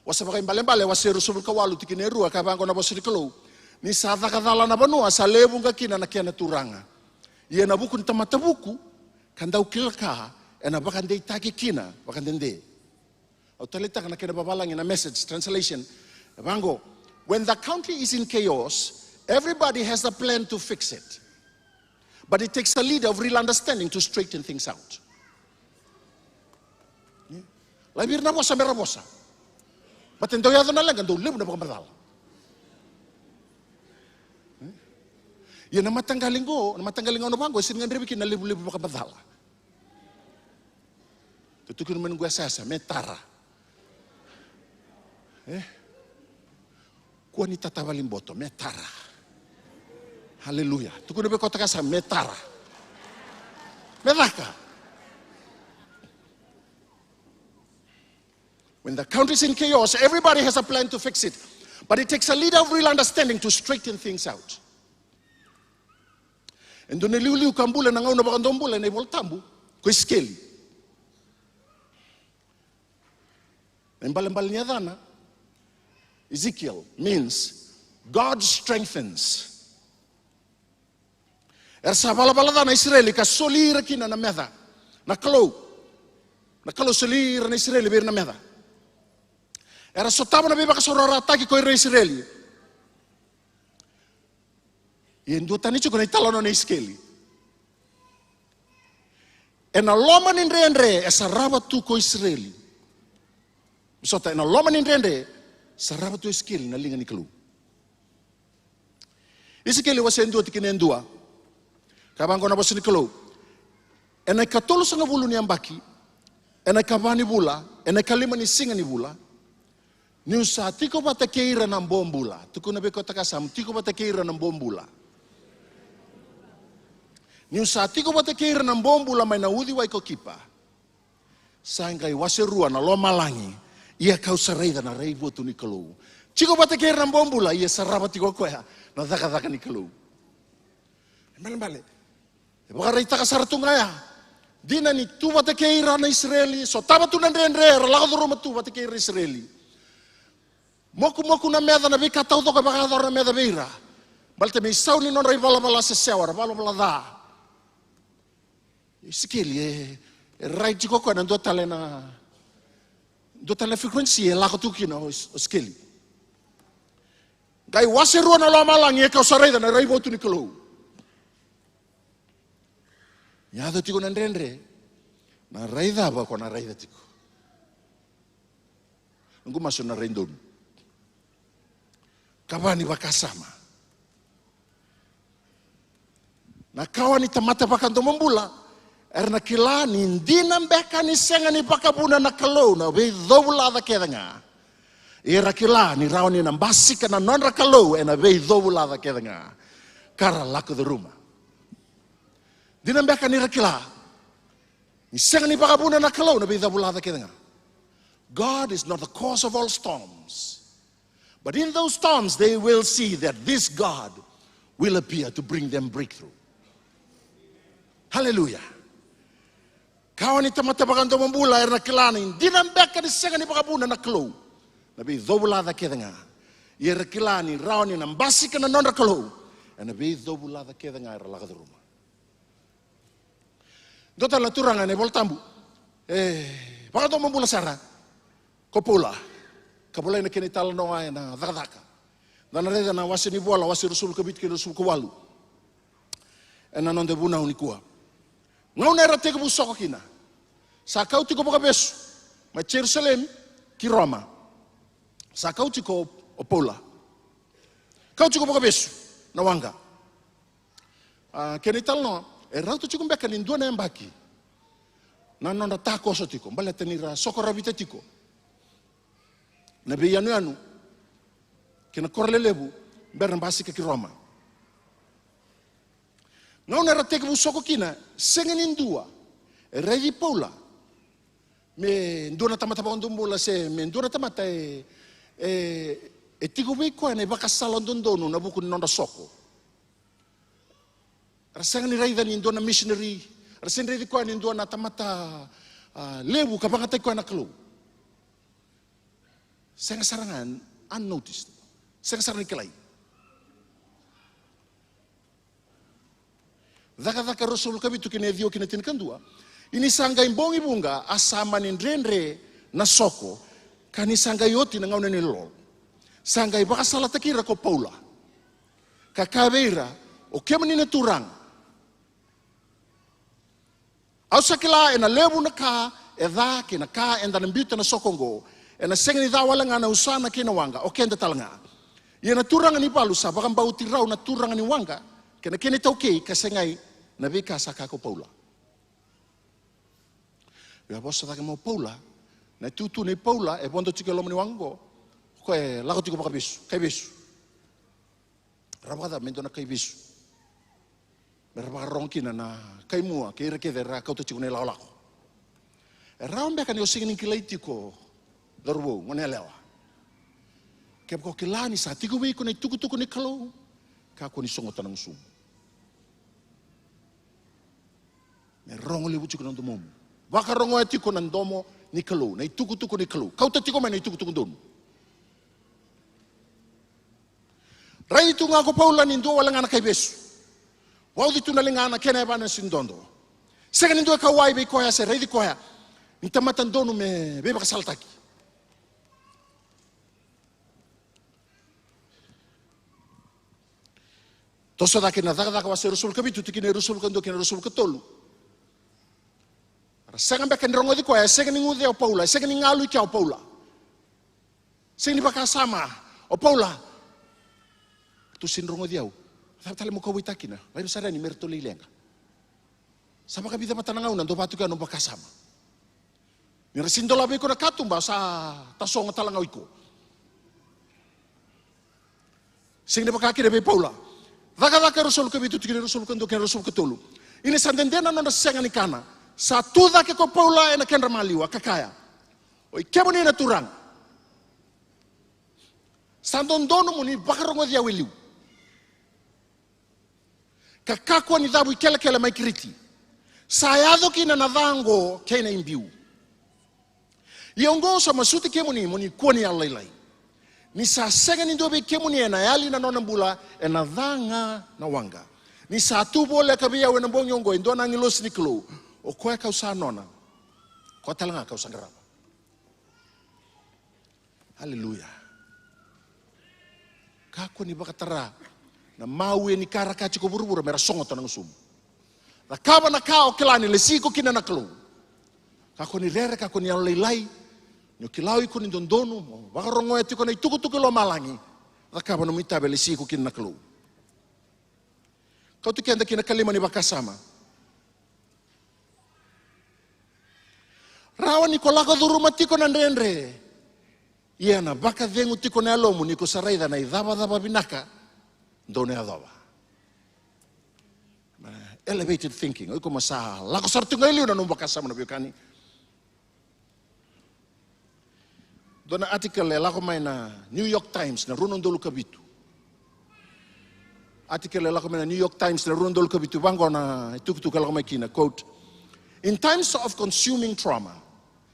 Wasabakai mbale wasiru subul kawalu tikineru akabango na bosiri kelo ni sadha kadhala na banua sa lebu ngakina na kiana turanga ye na buku ntamata buku kandau kilka ena bakande itaki kina bakandende autalita kana kena babalang in a message translation bango when the country is in chaos everybody has a plan to fix it but it takes a leader of real understanding to straighten things out. Labir na bosa merabosa. Matendo yado na lang, ando libo na pagkamadala. Yan na matanggaling ko ano bangko, sin nga ribikin na libo pagkamadala. Tutukin naman gue sasa, metara. Kuha ni tatawaling boto, metara. Haleluya. Tukun na ba kota kasa, metara. Medaka. When the country is in chaos, everybody has a plan to fix it. But it takes a leader of real understanding to straighten things out. And doon niliuliu kambula na ngauna bakandombula na ivoltambu ko iskeli. Mbal niya dana, Ezekiel means God strengthens. Ersa bala na Israeli ka solira kina na meda. Na kalau solira na Israeli bir na meda. Era sotama na beba kasorora ataki ko Israeli. Yendo tanicho ko na italo no na iskeli. Ena loma nindrendre esa rabatu ko Israeli. Sota ena loma nindrendre sa rabatu iskeli na linga ni kalu. Iskeli wasendo tikinendua. Kabango na bosi ni kalu. Ena katolo sa ngabulu ni ambaki. Ena kabani bula, ena kalima ni singa ni bula. Niusa tiko bata keira ng bombula. Tuko na beko takasam tiko bata keira ng bombula. Niusa tiko bata keira ng bombula may naudi wai ko kipa. Sangkai waserua na loma langi. Ia kau sarayda na raibo tu ni kalu. Tiko bata keira ng bombula ia saraba tiko koya na daka ni kalu. Bale. Baka ray takasaratu ngaya. Di na ni tu bata keira na Israeli. So taba tu nandre lakaduro matu bata keira Israeli. Moku na meda na bika tau toka baka na meda beira. Balte me sau ni non rai bala se sewara bala da. Isikeli rai jiko ko na do tale frequency la ko tuki na skeli. Gai waseru na lo malang e ka sarai na rai botu ni kelo. Ya do tiko nandrendre Na raida ba ko na raida tiko. Nunggu masuk na rendon. Kabani bakasama. Na kawan ni tamata bakanto mambula. Erna kilani hindi nambeka ni senga ni bakabuna na kalau na be dobula da kedanga. Era kilani rauni nambasi kana nonra kalau ena be dobula da kedanga. Kara laku de rumah. Dinambeka ni rakila. Ni senga ni bakabuna na kalau na be dobula da kedanga. God is not the cause of all storms. But in those storms, they will see that this God will appear to bring them breakthrough. Hallelujah. Kawan ni tamatabakan to mambula erna kilani. Dinambeka ni senga ni bakabuna na kalau. Nabi dobula da kedanga. Yer kilani rauni nambasi kana nonra kalau. Nabi dobula da kedanga era laga de rumah. Dota la turanga ne voltambu. Bakato mambula sara. Kopula. Kapula ina kini tala noa na dhaka. Dana reda na wasi ni bola wasi rusul kabit ki rusul kawalu. Ena nonde buna unikua. Ngau na era teke busoko kina. Sa kau tiko boka besu. Ma Jerusalem ki Roma. Sa kau tiko opola. Kau tiko boka besu na wanga. Kini tala noa. Rau tu tiko mbeka ni ndua na mbaki. Na nonda tako so tiko. Mbala tenira sokora vita tiko. Nabi anu kena korlelebu bernambasi ke Roma. Ngau na rate ke busoko kina sengen indua rei Paula me ndona tamata bondumbola se me ndona tamata tigo be ko ne bakasalo ndondonu na buku nonda soko. Rasengen rei dan ndona missionary rasen rei ko ne ndona tamata lebu kapangata ko na klo. Saya sarangan unnoticed. Saya sarangan kelai. Daka rasul kabitu kine dio kine tinkan dua. Ini sangga imbongi bunga asama nindrenre na soko. Kani sangga yoti na ngauna nilol. Sangga ibaka salah takira ko Paula. Kakabeira o kemanina turang. Au sakila ena lebu na ka edha kina ka enda nambita na sokongo. Ena sengi ni dawala nga na usana kina wanga o kenda talanga. Ia na turanga ni balu sa bakang bau tirau na turanga ni wanga kena kini tauke kasengai na bika sa kako Paula. Ya bosa taka mo Paula na tutu ni Paula e bondo tike lomo ni wango ko e lago tiko baka bisu kai bisu. Rabada mendo na kai bisu. Merba rongkina na kai mua ke reke vera ka to tiko ne laolako. E raumbe kan yo singin kilai tiko Dorbo, ngone lewa. Kep ko kilani sa tiku wi ko ni tuku ni kalau ka ko ni songo tanang sum. Me rongo le buci ko nando mom. Waka rongo ati ko nandomo ni kalau, na tuku ni kalau. Kau tiko me ni tuku don. Rai tu nga ko Paula ni ndo wala ngana kay besu. Wau di tu na lingana kena ba na sindondo. Sega ni ndo ka wai be ko ya se rai di ko ya. Ni tamatan donu me be ba saltaki. Toso da kena daga wase rusul kabitu tikine rusul kando kena rusul ketolu. Senga beken rongo di ko ya senga ni ngude o Paula, senga ni ngalu kia o Paula. Senga ni baka sama o Paula. Tu sin rongo diau. Tale mo ko witakina, vai sara ni merto lilenga. Sama kabita matanangau nando batu ka no baka sama. Ni resindo labe ko na katumba sa tasong talangau iko. Senga ni baka kire be Paula. Daka rasul kabitu tikine rasul kando kena rasul ketolu. Ini sandendena nona senga ni kana. Satu dake ko Paula ena ken ramaliwa kakaya. Oi kemo ni na turang. Sandondono mo ni bakarongo dia wiliu. Kakako ni dabu kele mai kriti. Sayado kina na dhango kena imbiu. Iongo sa masuti kemo ni mo ni kuoni alailai. Ni sa senga ni dobe kemo ni ena yali na nona mbula ena dhanga na wanga. Ni sa tu bole kabia wena mbongyongo endo na ngilos ni klo. O koe kau sa nona. Ko talanga kau sa ngarapa. Haleluya. Kako ni bakatara na maue ni karakachi ko burubura mera songo tanang sum. Na kaba na kao kilani le siko kina na klo. Kako ni rere, kako ni leilai. Nyo kilau iku ni dondono. Wakarongo e tiko na ituku-tuku lo malangi. Rakaba no mitabe le siku kin na kelu. Kau tu kenda kina kalima ni bakasama. Rawa ni kolaka duruma tiko na ndendre. Ia na baka vengu tiko na alomu ni ko saraida na idaba binaka. Done adaba. Elevated thinking. Oi ko masa lako sartu ngai liu na no bakasama na biokani. Dona artikel le lako mai na New York Times na runon dolu kabitu. Artikel le lako mai na New York Times na runon dolu kabitu bango na itukutu lako mai kina quote. In times of consuming trauma,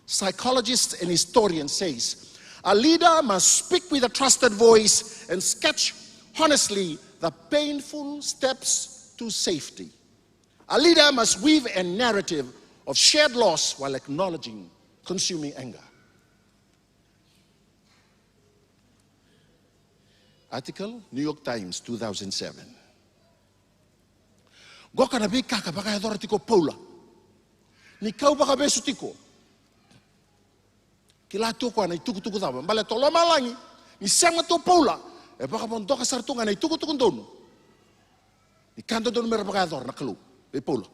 psychologists and historians says a leader must speak with a trusted voice and sketch honestly the painful steps to safety. A leader must weave a narrative of shared loss while acknowledging consuming anger. Article, New York Times, 2007. Goka na bika ka baka adora tiko Paula. Ni kau baka besu tiko. Kila tuko na ituku-tuku taba. Mbale tolo malangi. Ni sanga to Paula. E baka mondoka sartunga na ituku-tuku dono. Ni kanto dono mera baka adora na kalu. E Paula.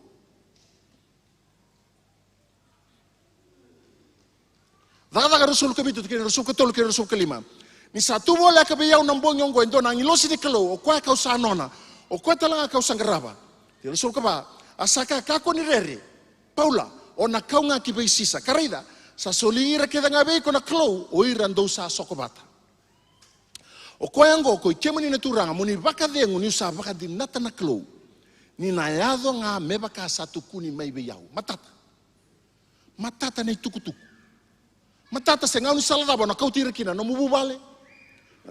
Daga rasul kabitu kini rasul katolu kini rasul kelima. Ni satu bola ka beyau nang bonyong go endo nang ilosi di kelo o kwa ka usanona o kwa talanga ka usangraba ti rasul ka ba asaka ka ko ni rere Paula o na kaunga ki be sisa karaida sa solira ke danga be ko na kelo o irando sa sokobata o kwa ngo ko kemuni na turanga muni baka dengu ni sa baka di nata na kelo ni na yado nga me baka satu kuni mai beyau matata ni tukutuk matata se ngau ni salada bona kau tira kina no mububale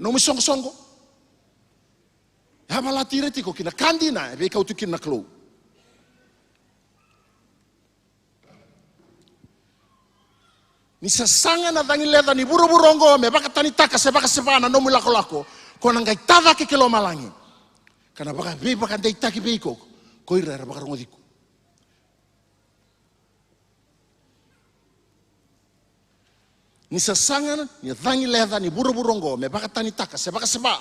no mi songo. Ya bala tira tiko kina kandina be kau tu kina klo. Ni sasanga na dangi leda ni buru-burongo me baka tani taka se baka sebana no mulako-lako ko nang gai tada ke kilo malangi. Kana baka be baka dei taki be ko ira baka ngodiku. Ni sasangan, ni dangi leda, ni buru-burongo, me baka tani taka, se baka seba,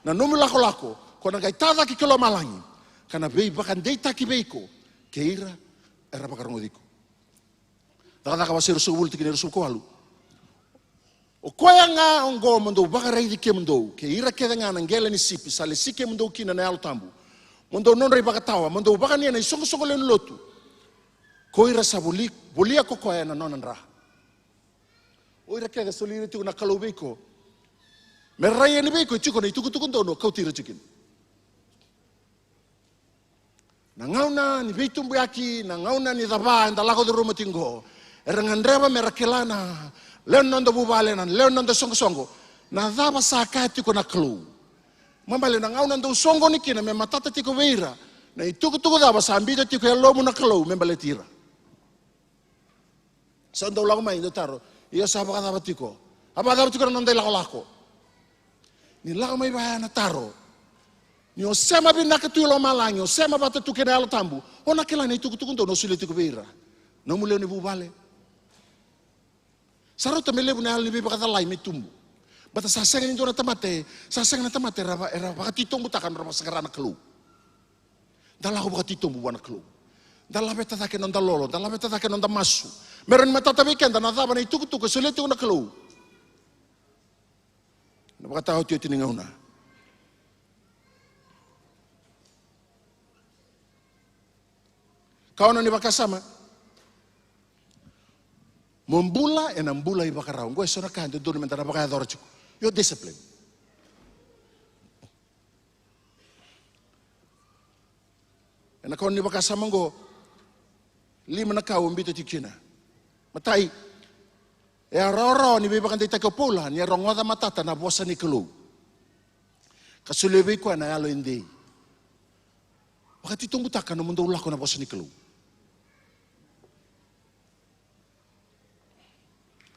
na nomu lako-lako, ko na gai ki kilo malangi, kana bei baka dei taki beiko, ke ira, era baka rongodiko. Daka wasi rusu bulti kini rusu koalu. O koya nga ongo mondo baka reidi ke mondo, ke ira ke nga nangela ni sipi, sale sike mondo kina na alu tambu. Mondo non rei baka tawa, mondo baka ni na isongo-songo len lotu. Ko ira sa bolia ko koya na nonan raha. Oira kaya soliri tu na kalau beko. Meraya ni beko cuko na ituku-tuku dono kau tira cikin. Nangau na ni beitum buaki, nangau na ni daba enda lako do rumah tinggo. Erangan reba merakelana, leon nondo bubalenan, leon nondo songo-songo. Na daba saka tiko na kelu. Mambale nangau nando songo ni kina me matata tiko beira. Na ituku-tuku daba sambida tiko lomu na kelu membale tira. Sando lagu main do taro. Iya sahabat kata batiko. Apa kata batiko nandai lako-lako. Ni lako mai bahaya na taro. Ni o sema bin nakatu lo malangi, o sema bata tu kena alo tambu. O nakela ni tuku-tuku ndo no sule tiko beira. No muleo ni bubale. Saro te melebu na ali beba kata lai me tumbu. Bata sasenga ni dona tamate, sasenga na tamate era bakati tombu takan raba sekarana kelu. Dalako bakati tombu wana kelu. Dalla beta take non da lolo, dalla beta take non da masu. Meron matata weekend na daba na ituku-tuku sulit na kelu. Na baka tao tiyo tiningaw na. Kau na ni baka sama. Membula e nambula i baka raung. Gue sona kan doon mentara baka adoro cuko. Yo discipline. E na kau ni baka sama go lima na kau umbito tikina. Matai, e aroro ni beba kan dei tako pula, ni rongoda matata na bosa ni kelu. Kasulebe ko na alo indi. Wakati tunggu takkan no mundo ulah ko na bosa ni kelu.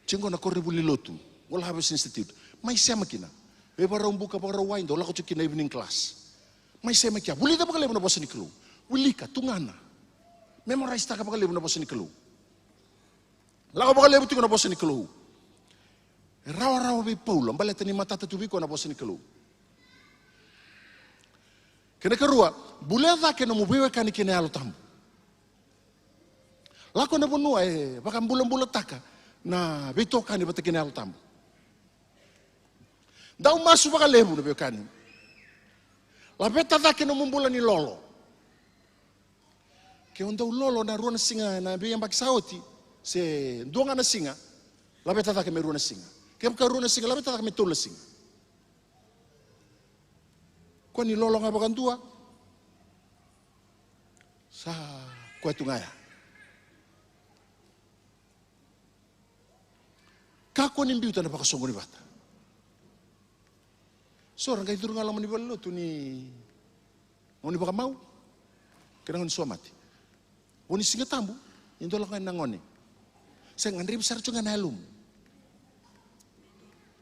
Cengko na korre buli lotu, wala habis institute. Mai sema kina. Beba raung buka baka rawain do lako cikina evening class. Mai sema kia, buli da baka lebo na bosa ni kelu. Wilika tungana. Memorize taka baka lebo na bosa ni kelu. Lako baka lebu tiko na bosa ni kalu. Rawa-rawa bi Paula, baleta ni matata tu biko na bosa ni kalu. Kena kerua, buleza kena mubewe kani kena alo tambu. Lako na bonua baka bulan-bulan taka na bito kani bata kena alo tambu. Dau masu baka lebu na bekani. La beta da kena mumbula ni lolo. Ke onda lolo na ruana singa na be yang baki sauti se duanga na singa. La beta da kena ruana singa. Ke baka ruana singa la beta da kena tola singa. Ko ni lolo nga bakan tua. Sa ko tu ngaya. Kako ni mbiu tanda baka songo ni bata. So orang kai turun ngalaman ni balo tu ni ngoni baka mau. Kena ngoni suamati. Oni singa tambu indola kan nangoni. Saya ngandri besar cunga nalum.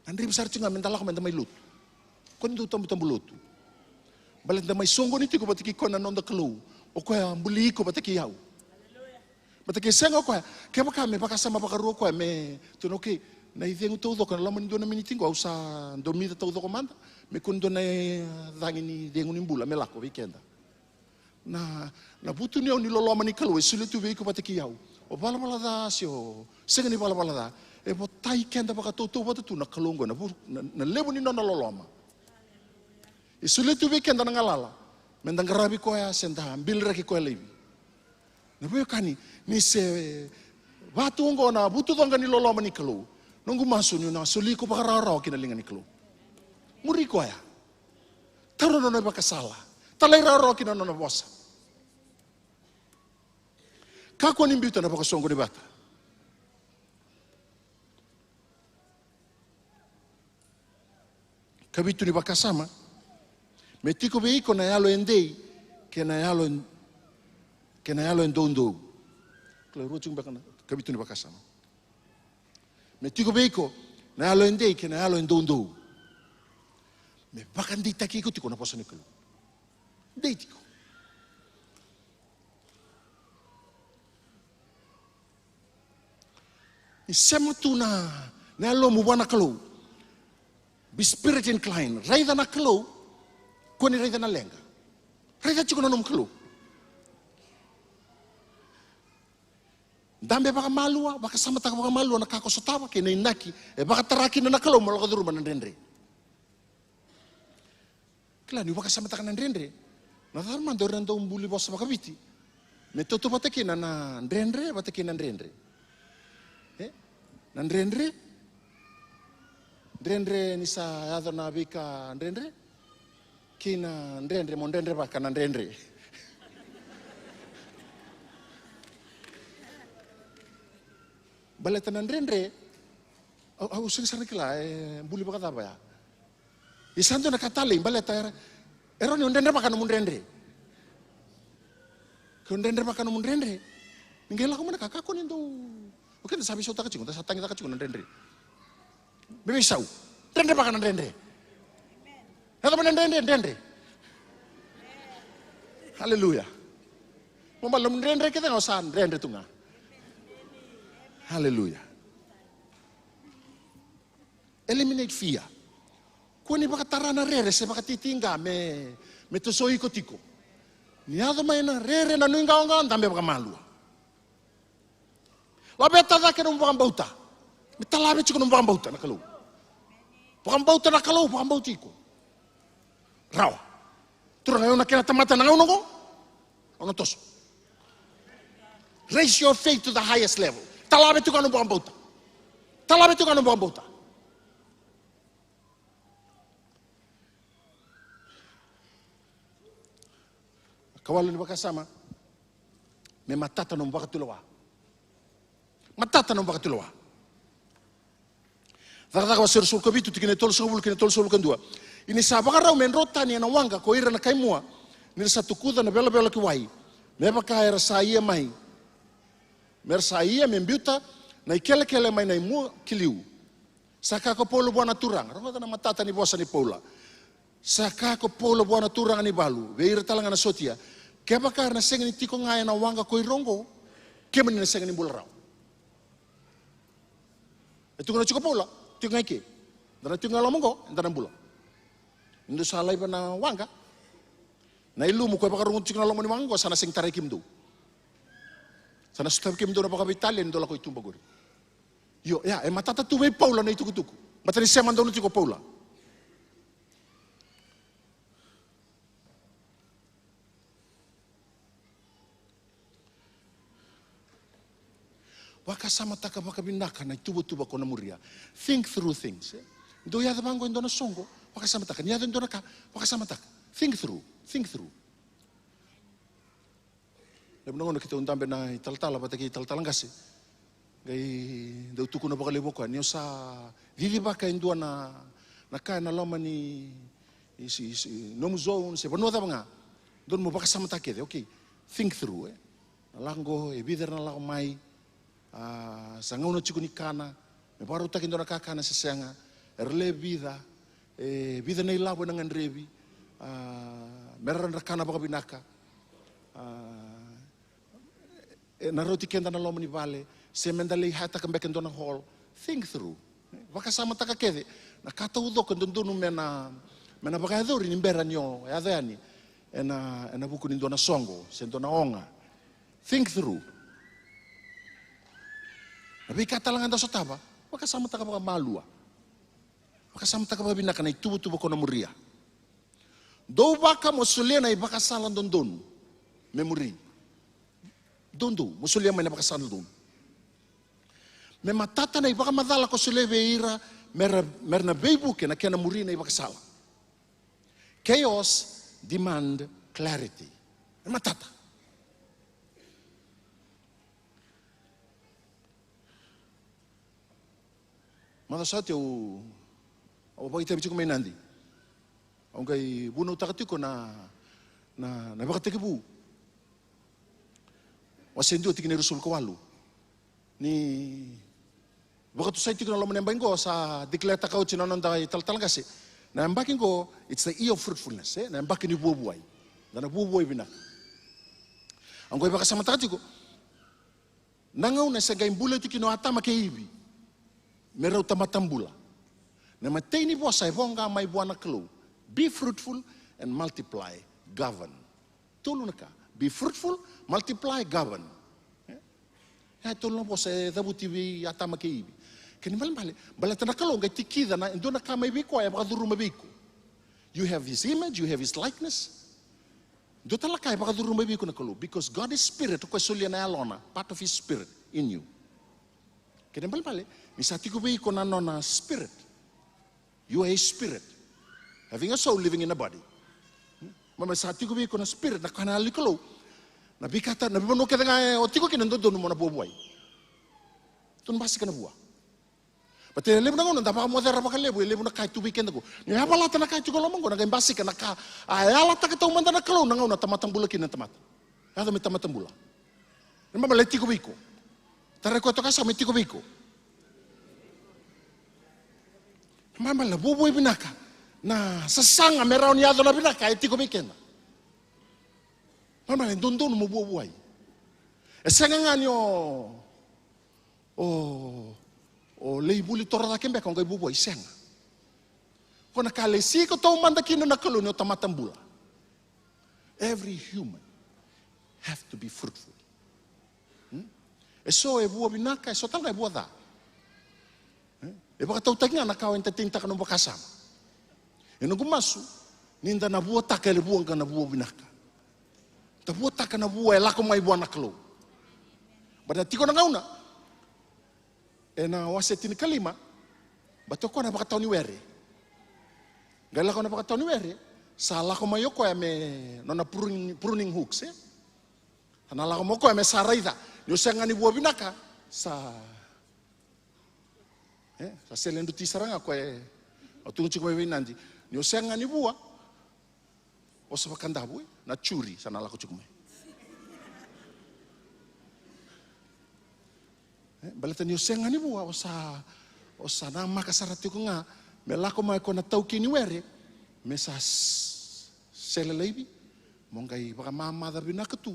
Andri besar cunga mentala ko mentamay lut. Kon tu tambu lut. Balang damay songo niti ko batiki ko na nonda kelu. O ko ambuli ko batiki yaw. Batiki sengo ko kaya baka me baka sama baka ruo ko me tunoki na idengu todo ko laman do na minitingo au sa dormida todo ko manda. Me kun do na dangi ni dengu ni bula me lako weekenda. Na butu ni lolo mani kelu sule tu ve ko batiki yaw. O bala da sio senga ni bala da. E bo tai kenda baka toto batu na kalongo na lebu ni nona loloma. Isulit tu weekend na ngalala. Mendang garabi ko ya senta ambil raki ko lebi. Na boyo kani ni se batu ngo na butu tonga ni lolo mani kelo. Nunggu masu ni na suli ko pakarara kinalingan ni kelo. Muri ko ya. Taro na baka sala. Talay raro kinana na bosa. Kako ni mbiuta na baka songo ni bata. Kabitu ni baka sama. Metiko veiko na yalo endei ke na yalo en dondo. Kalau rucung bakana kabitu ni bakasama. Metiko veiko na yalo endei ke na yalo en dondo. Me bakan di taki ko tiko na posa ni kelo. Dei tiko. Isema tu na yalo mu wana kelo. Be spirit inclined. Raida na kelo. Kau ni raida na lenga. Raida cukup nanum kelu. Dambe baka malua, baka sama tak baka malua na kako sotawa ke na inaki. Baka taraki na kelu malu kaduru manan rendre. Kela ni baka sama tak nan rendre. Na tharman doran do umbuli bosa baka biti. Metoto bataki na rendre, bataki na rendre. Nan rendre. Rendre ni sa yado na bika rendre. Kina ndendre mondendre baka na ndendre. Baleta na ndendre au sing sarikla buli baka taba ya. Isanto na katale baleta ero ni ndendre baka na mundendre. Ko ndendre baka na mundendre. Ngela ko mana kakako nindo. Oke sabi so takacing, ta satangi takacing na ndendre. Bebe sau. Ndendre baka na ndendre. Ada mana ndendre. Haleluya. Malam ndendre kita nggak usah ndendre tunga. Haleluya. Eliminate fear. Kau ni baka tarana rere se baka titinga me to so iko tiko. Ni ada maina rere na nuinga onga tambe baka malu. Labe tada ke no baka bauta. Mitalabe chiko no baka bauta na kalau. Baka bauta na kalau baka bautiko. Rawa. Turang ayo nakina tamata na ngau ono tos. Raise your faith to the highest level. Talabe tu kanu bauta. Talabe tu kanu bauta. Kawalan baka sama. Me matata no baka tulowa. Matata no baka tulowa. Dada ka wasir sul kabitu tikine tol sul kan dua. Ini sabaka raw men rotani na wanga ko ira na kaimua ni satu kuda na bela ki wai me baka era saia mai mer saia men biuta na ikele mai na imu kiliu saka ko polo buana turang rota na matata ni bosa ni pola saka ko polo buana turang ni balu veira talanga na sotia ke baka na senga ni tiko ngai na wanga ko irongo ke men na senga ni bulraw Itu kena cukup pula, tu ngai ke. Dan tu ngai lomongo, dan bula. Indo salai bana wanga. Na ilu mo ko pakarungot tu ngai lomoni wanga sana sing taray kim do. Sana stab kim do na pakapitali ndo la ko itumba guri. Yo, ya, matata tu may Paula na itukutuku. Matani siya man daw na tuko Paula. Wakasama taka makabinaka na itubo-tubo ko na muria. Think through things. Do yada bango indo na songo, wakasama taka. Yada indo na ka, wakasama taka. Think through. Think through. Lebo na kita untambe na italtala, pati italtalang kasi. Gay daw tuko na bakalibo ko. Niyo sa didi baka indo na kaya na loma ni nomu zone, se panoda ba nga. Doon mo wakasama taka. Okay, think through. Nalango, bider na lang mai. Sa ngauna chiku ni kana me paru takin dona kakana sa senga erle vida vida nei labo nang andrebi meran rakana baka binaka na roti kenda na lomani vale se mendale hata kambeken dona hall think through wakasama taka kede na kata udo ko ndunu mena baka dori ni mbera nyo adani ena buku ni dona songo se dona onga think through. Tapi katalangan daw sa taba, wakasama taka mga malua. Wakasama taka mga binaka na itubo-tubo ko na muria. Do baka musulia na ibakasalan don memori. Dondo, musulia may nabakasalan don. Me matata na ibaka madala ko sulia veira, merna beibuke na kaya na muri na ibakasala. Chaos demand clarity. Matata. Mata saat eu bagi tabi cukup main nanti. Ang kay buno takatiko na bakatikibu. Wasendu tikin rusul kawalu. Ni bakatu sa tiko na loman yang ko sa dikleta kau cinanon dai tal kasi. Na embakin ko it's the year of fruitfulness. Na embakin ni bubuay. Dan bubuay bina. Ang kay bakasama takatiko. Nangaw na sa gaim bulo tikino atama keibi. Merau tamatambula. Na matay ni buwa sa ibonga may buwan na klo. Be fruitful and multiply, govern. Tulo na ka. Be fruitful, multiply, govern. Tulo na po sa dabu TV atama keibi. Kani malam balata na kalo ngay tikida na ndo na ka may biko ay makaduro mabiko. You have his image, you have his likeness. Do talaka ay makaduro mabiko na kalo because God is spirit ko sulia na alona, part of his spirit in you. Kani malam misati ko biko na na spirit. You are a spirit. Having a soul living in a body. Mama sati ko biko na spirit na kanali ko. Na bikata na bibono kita nga o tiko kinandodo mo na bubuay. Tun basi ka na buwa. Pati lebu na ngono ndapa mo dera pa lebu na kay tu weekend ko. Ni hapala ta na kay tu ko lomong ko na basi ka na ka ayala ta ka to manda na kalo na ngono tamatang bula kin tamat. Ada mi tamatang bula. Ni mama leti ko biko. Tara ko to ka sa mi tiko biko. Mama la bubuay binaka na sasanga meron yado na binaka iti ko bikenda. Mama la dondon mo bubuay. Esanga nga nyo o leibuli tora da kembe kung kay bubuay senga. Kung nakalesi ko to manda kino nakalo nyo tamatambula. Every human have to be fruitful. Eso e buwa binaka, eso tanga e buwa da. E baka tau tagna na kau enta ka no bakasama. E no gumasu ninda na buwa taka le buwa ka na buwa binaka. Ta buwa taka na buwa e lako mai buwa naklo. Bada tiko na ngauna. E na wasetini kalima bato ko na baka tau ni were. Gala ko na baka tau ni were. Sa lako mai ko e me no na pruning hooks eh. Ana lako mo ko e me saraida. Yo sangani buwa binaka sa sa selendo tisaranga ko o tungo chiko mai nanti ni o senga ni bua o sa bakanda bu na churi sana la ko chiko mai balata ni o senga ni bua o sa na makasarati ko nga me la ko mai ko na tau kini were me sa sele leibi mongai baka mama da binaka tu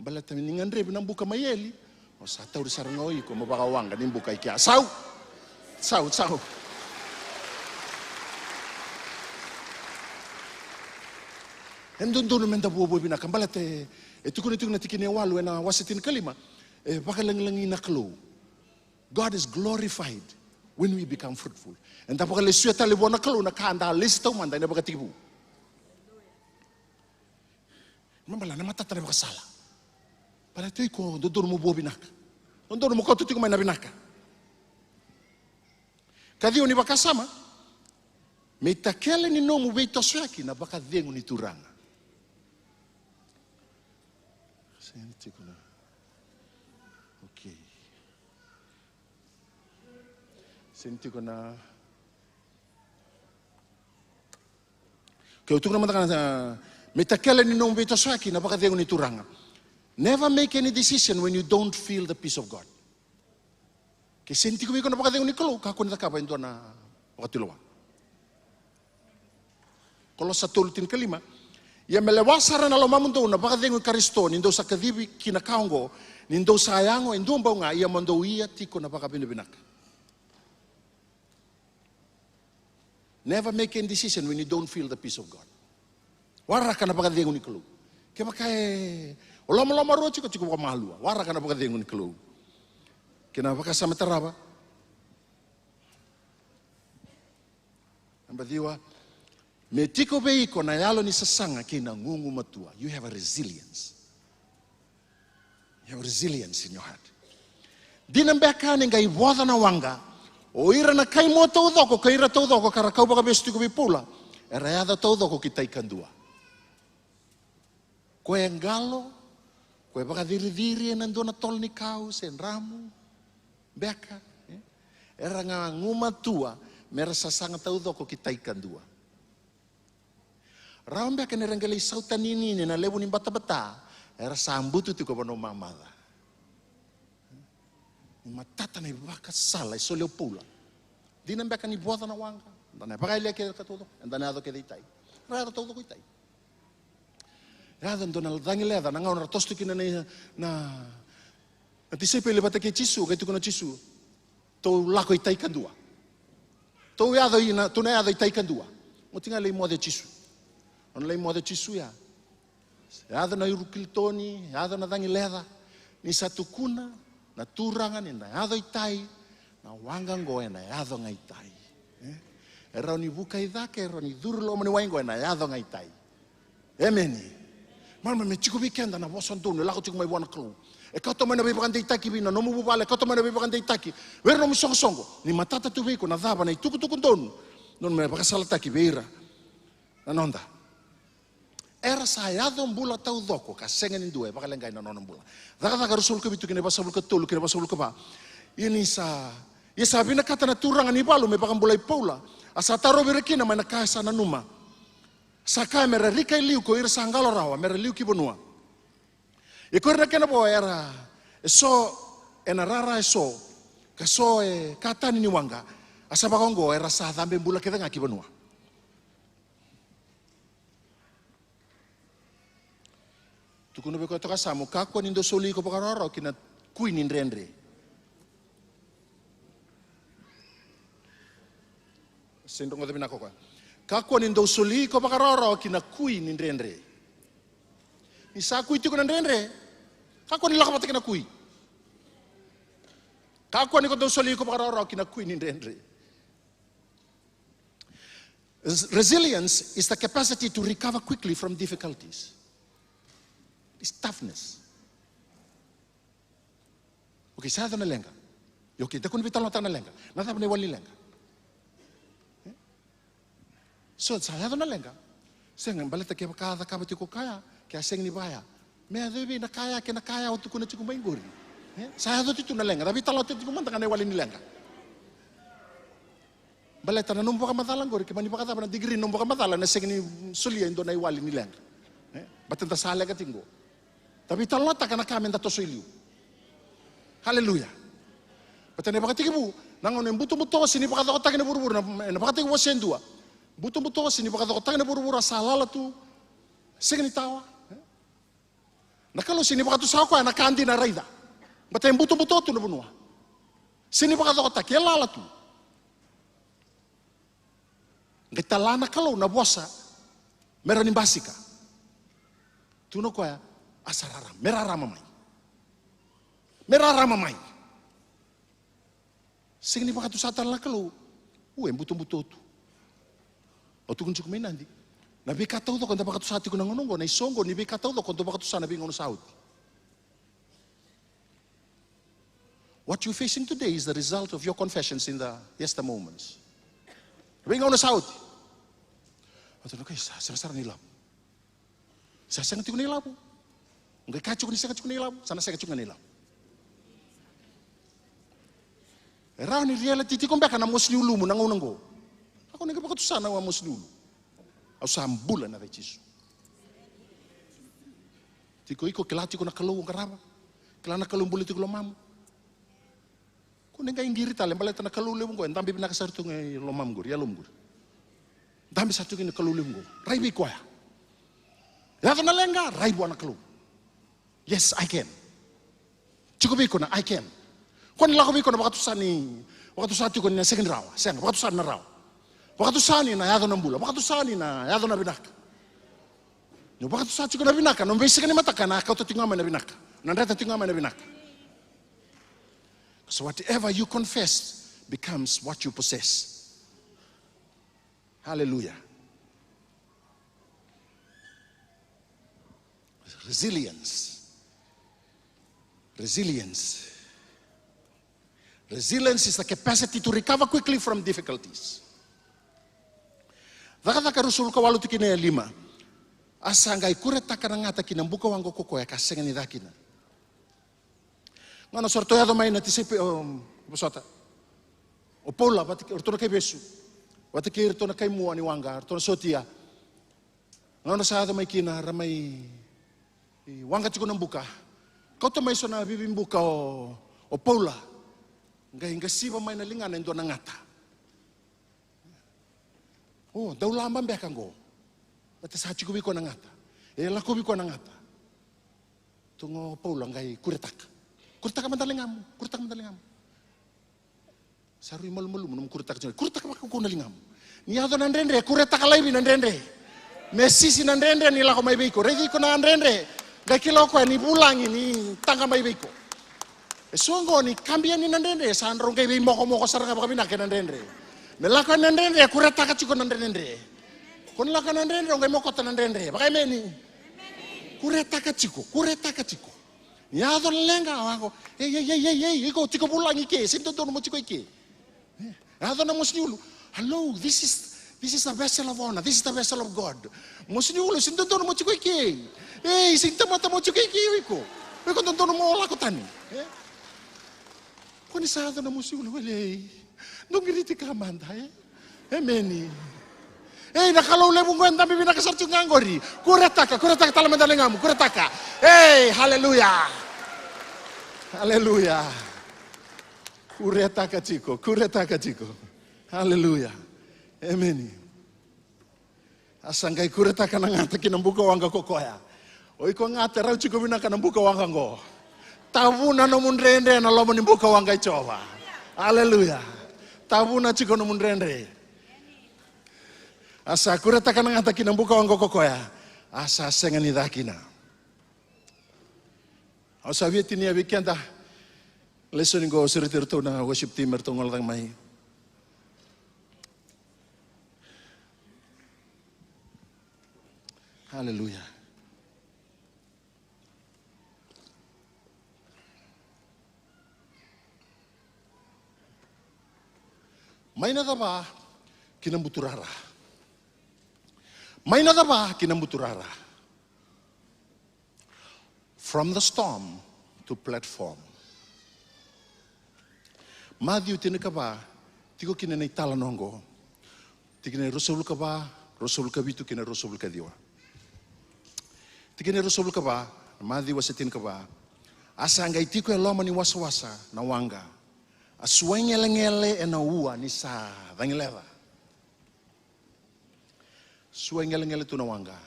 balata ni ngandre binang buka mayeli o sa tau sarangoi ko mabaka wanga ni buka iki asau Sau. Endon menda buo bina kambala te tukuna tikine walu ena wasitin kalima pakalang na klo. God is glorified when we become fruitful. And tapos lesuya tali buo na klo na kanda lista umanda na bakatibu. Mambala na matata na bakasala. Para tu ko dodor mo buo binaka. Dodor mo ko tuti ko may na binaka. Kadio ni bakasama. May takele ni no mo beito swaki na baka dengo ni turanga. Okay. Senti ko na. Kaya utuk naman ka na may takele ni no mo beito swaki na baka dengo ni turanga. Never make any decision when you don't feel the peace of God. Kaya senti ko na baka dengo ni kalo kako na takapa ito na wakatilawa. Kalau satu lutin kelima, ya melewasara na loma mundo na baka dengo karisto nindo sa kadibi kinakaongo nindo sayango endo mbonga ia mondo ia tiko na baka binabinaka. Never make any decision when you don't feel the peace of God. Waraka na baka dengo ni kalo. Kaya makai olama ro chiko chiko malua. Waraka na baka dengo ni kalo. Kena baka sama teraba. Ambadiwa me tiko beiko na yalo ni sasanga kina ngungu matua. You have a resilience. You have a resilience in your heart. Dinambeka ni ngai wada na wanga. O ira na kai mo tau doko, kai ira tau doko, kara kau baka bestu ko bipula. Era yada tau doko kita ikan dua. Koe ngalo, koe baka diri-diri nando na tol ni kau, sen ramu, beka. Era nga ngumatua, mera sasanga tau doko kita ikan dua. Rambe akan neranggali sautan ini na lebu ni bata-bata era sambutu tu ko bono mamada. Ni matata na baka sala iso leopula. Di nambe akan ibuata na wanga. Ndana baka ile ke katudo, ndana ado ke deitai. Rada todo ko itai. Rada ndona dangi leda na ngau na tostu kina na ati sepe le bata ke chisu ke tu kono chisu. To lako itai kandua. To yado ina tu na yado itai kandua. Mo tinga le mo de chisu. On lei moda chisuya. Ada na irukiltoni, ada na dangi leda, ni satu kuna, na turanga ni na ado itai, na wangango na ado ngaitai. Era ni buka idake, era ni durlo mani wango na ado ngaitai. Amen. Mama me chiku weekend na boson dono, la ko chiku mai wana kru. E kato mana be bakande itaki bina, no mu bubale, kato mana be bakande itaki. Wer no musongo songo, ni matata tu beko na daba na tuku dono. Non me bakasala taki beira. Anonda. Era sayado mbula tau doko ka sengen indue baka lengai na nono mbula. Daga rusul ke bitu kene basabul ke tolu kene basabul ke ba. Ini sa ya sabina kata na turangan ni balu me baka mbulai paula. Asa taro berekina mana kasa na numa. Saka mera rika liu ko ira sangalo rawa mera liu ki bonua. E ko na kena bo era so ena rara so ka so e kata ni wanga. Asa bakongo era sa dambe mbula ke ngaki bonua. Tukuno beko toka samu kako nindo soli ko pakaroro kina kui nindrendre. Sendo ngote binako kwa. Kako nindo soli ko pakaroro kina kui nindrendre. Isa kui tuko nindrendre. Kako ni lakapata kina kui. Kako ni ko do soli ko pakaroro kina kui nindrendre. Resilience is the capacity to recover quickly from difficulties. It's toughness. Okay, saya na lenga. Okay, takun vital na lenga. Nata ne wali lenga. So saya na lenga. Seng baleta ke kada kabati ko kaya, kaya seng ni baya. Me adebi na kaya ke na kaya utu kuna chiku maingori. Saya do titu na lenga, tapi talo titu manta ne wali ni lenga. Baleta na numbo ka matalang gori ke mani pakata na degree numbo ka matala na seng ni sulia indo na wali ni lenga. Batenta sale ka tingo. Tapi talata kana kami ndato soiliu. Haleluya. Patane bakati kibu, nangon buto sini bakata kota kene buru-buru na bakati ko sendua. Buto sini bakata kota kene buru-buru salala tu. Segni tawa. Na kalau sini bakatu sako na kandi na raida. Batane buto tu na bunua. Sini bakata kota kelala tu. Ngai talana kalau na bosa. Mera nimbasika. Tuno koya asarara. Merara mamai. Merara mamai. Sing ni pakatu satan la kalau. Buto-buto tu. O tu kunjuk menandi. Nabi katau to konta pakatu sati kuna ngonongo na isongo ni katau to konta pakatu sana bi ngono saut. What you're facing today is the result of your confessions in the yester moments. Bi ngono saut. Atau no kaisa sar nila. Sa sang ti nila po. Ngai kacu ni sa kacu nila. Sana sa kacu nila. Era ni reality ti kombe kana mos niulu mo nangonongo. Ako ni kapag sana wa mos niulu. Au sambula na vechisu. Ti ko iko kelati ko na kalau karaba. Kelana kalau buli ti ko mamu. Ko nenga ingiri tale baleta na kalau le ngo ndambi na kasartu ngai lomam gur ya lomgur. Ndambi satu kini kalau le ngo. Raibi ko ya. Ya na lenga raibu na kalau. Yes, I can. Cukup iko na I can. Kon lako iko na wakatu sati ko na second raw. Sen wakatu sati na raw. Wakatu sani na yado nambula, wakatu sani na yado na binaka. No wakatu sati ko na binaka, no basic ni mataka na kau tingama na binaka. Nandata tingama na binaka. So whatever you confess becomes what you possess. Hallelujah. Resilience. Resilience. Resilience is the capacity to recover quickly from difficulties. Vakataka rusul kawalu tikine 5. Asa ngai kureta kanangata kinambuka wango koko ya kasenga ni dakina. Ngano sorto ya domai na tisipi busota. O pola batiki ortona kai besu. Batiki ortona kai muani wanga, ortona sotia. Ngano sa domai kina ramai wanga tiko nambuka. Kau tamai sona bibimbuka o pola. Ngai ngasiba mai na lingana ndo nangata. Oh, daw lama mbeka ngo. Bata sa chiko biko nangata. Lako biko nangata. Tungo Paula ngai kuretaka. Kuretaka mandalingamu, kuretaka mandalingamu. Saru malu-malu menum kuretaka jeng. Kuretaka maka ko nalingamu. Ni ado nandrendre kuretaka laibi nandrendre. Messi nandrendre ni lako mai biko. Regi ko nandrendre. Ngai kilo ko ni bulangi ni tanga mai biko. Songo ni kambia ni nandrendre sandro ngai bi moko saranga baka binake nandrendre. Melaka nandrendre kuretaka chiko nandrendre. Kon laka nandrendre ngai moko nandrendre. Baka meni. Kuretaka chiko. Ya do lenga wako. Iko chiko bulangi ke. Sinto do mo chiko ke. Ya do na mosniulu. Hello, this is the vessel of honor. This is the vessel of God. Mosniulu sinto do mo chiko ke. Sinto mata mo chiko ke iko. Iko do mo lako tani. Kon isa do na mosniulu wele. Nung giriti ka manda Emeni. Nakalaw lebong ko ang dami binakasartyo ng angori. Kuretaka talaman dalingamu. Kuretaka. Hallelujah. Hallelujah. Kuretaka chiko. Hallelujah. Emeni. Asangay kuretaka na nga kinambuka wanga kokoya. O iko nga raw chiko binaka nambuka wanga ngo. Tavuna no mundrende na lomo nimbuka wanga ichowa. Hallelujah. Tabuna chiko no mundrendre. Asa kureta kana ngata kinambuka wango kokoya. Asa senga ni dakina. Asa vieti ni weekenda. Lesson go siritirto na worship team mertongol tang mai. Hallelujah. May nadaba kinambuturara. From the storm to platform. Matthew tinikaba tiko kinenay talanongo. Tikine rosul kaba, rosul kabitu kine rosul kadiwa. Tikine rosul kaba, Matthew wasetin kaba. Asa ngai tiko eloma ni wasa-wasa na wanga. Suengele na ua ni sa dangelera. Suengele tu na wanga.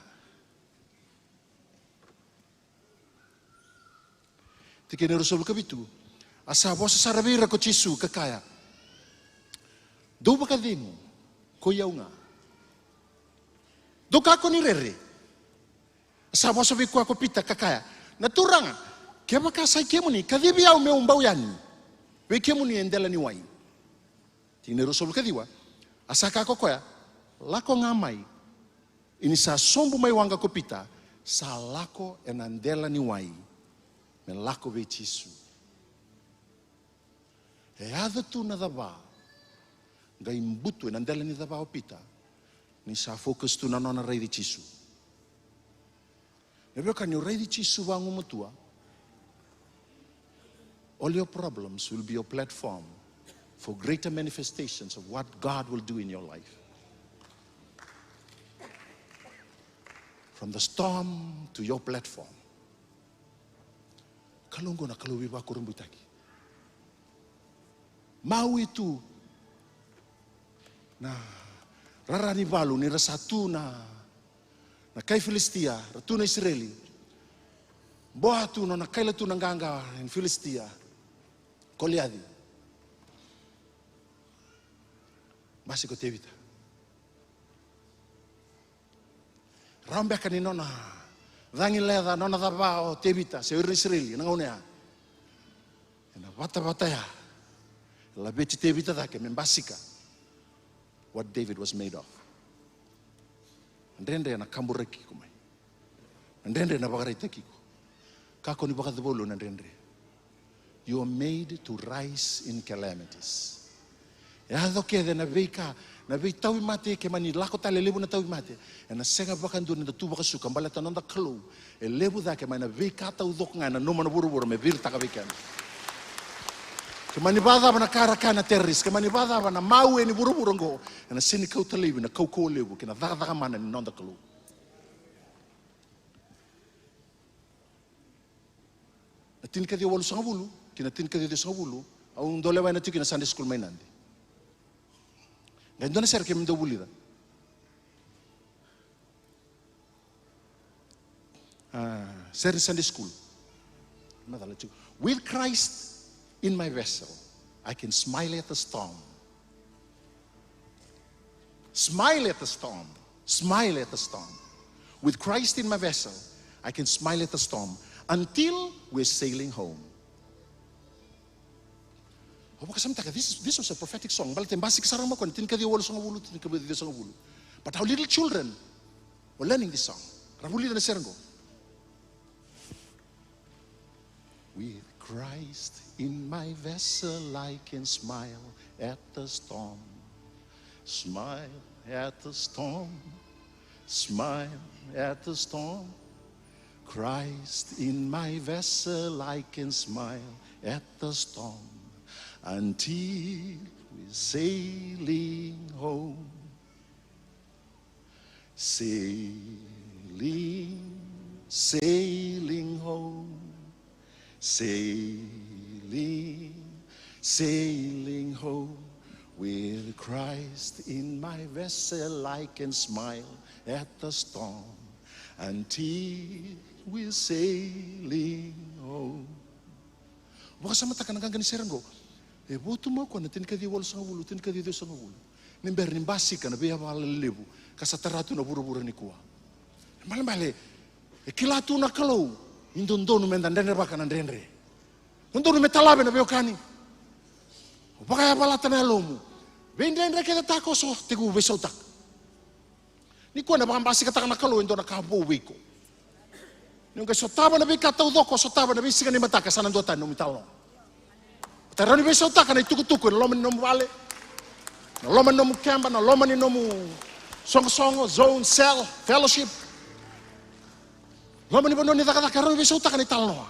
Tikine rosul kabitu. Asa bosa sarabira ko chisu kakaya. Do ba kadimo ko yaunga. Tukako ni rere. Sa bosa vi ko pita kakaya. Naturanga. Kia maka sai kemu ni kadibi au me umbau yani. We kemu ni endela ni wai. Tineru sol kadiwa. Asaka ko koya. Lako ngamai. Ini sa sombu mai wanga ko pita. Sa lako enandela ni wai. Men lako ve tisu. E ada tu na dava. Ga imbutu enandela ni dava o pita. Ni sa focus tu na nona rei di tisu. Nebe kan yo rei di tisu wangu mutua. All your problems will be your platform for greater manifestations of what God will do in your life. From the storm to your platform. Kalungo na kaluwi ba kurumbutaki. Mau itu na rarani balu ni rasatu na kai Filistia, ratu na Israeli. Boa tu na kaila tu nanganga in Filistia. Goliadi. Basi ko tevita. Rambe kanino na dangi leda nona dava o tevita se Israeli nangonea. Na bata ya. La beti tevita da ke membasika. What David was made of. Ndende na kambureki kumai. Ndende na bagarita kiko. Kako ni bakadbolo na ndende. You are made to rise in calamities. Ya doke de na veika na vei tau mate ke mani lako tale lebu na tau mate. Na senga bakan do na tu baka suka bala tanonda klo. E lebu da ke mana veika tau dok nga na no mana buru me vir taka vekan. Ke mani bada na kara kana terris ke mani bada na mau ni buru ngo. Na sini kau talebi na kau ko lebu ke na daga mana ni nonda klo. Na tin ka di walu sanga bulu. Kina tin ka dito sa ulo, ang dolewa na kina Sunday school may nandi. Ganito na sir, kaya mendo bulida. Sir, Sunday school. With Christ in my vessel, I can smile at the storm. Smile at the storm. Smile at the storm. With Christ in my vessel, I can smile at the storm until we're sailing home. This was a prophetic song. But how little children were learning this song. With Christ in my vessel, I can smile at the storm. Smile at the storm. Smile at the storm. Christ in my vessel, I can smile at the storm. Until we're sailing home. Sailing, sailing home. Sailing, sailing home. With Christ in my vessel, I can smile at the storm. Until we're sailing home. Baka sa mata ka nanggang ganiserang ko. E boto mo ko na tin ka di wal sa ulo, tin ka di sa ulo. Nimber nimbasi ka na biya wala lebu, kasatarato na buru-buru ni kuwa. Malambale, e kilatu na kalau, indon-don mendandendre baka nandendre. Indon metalabe na biyo kani. Baka ya balata na lomu. Vendendre kita tako so tigu besotak. Ni kuwa na baka basi kataka na kalau indon na kabo wiko. Nung kasotaba na biya katau doko, sotaba na biya siga ni mataka sa nandotan no mitalo. Terano beso tak na ituku-tuku na loman nomu wale, na loman nomu kamba, na loman nomu song-songo, zone, cell, fellowship. Loman ni bono ni taka-taka rano beso tak na italnoa.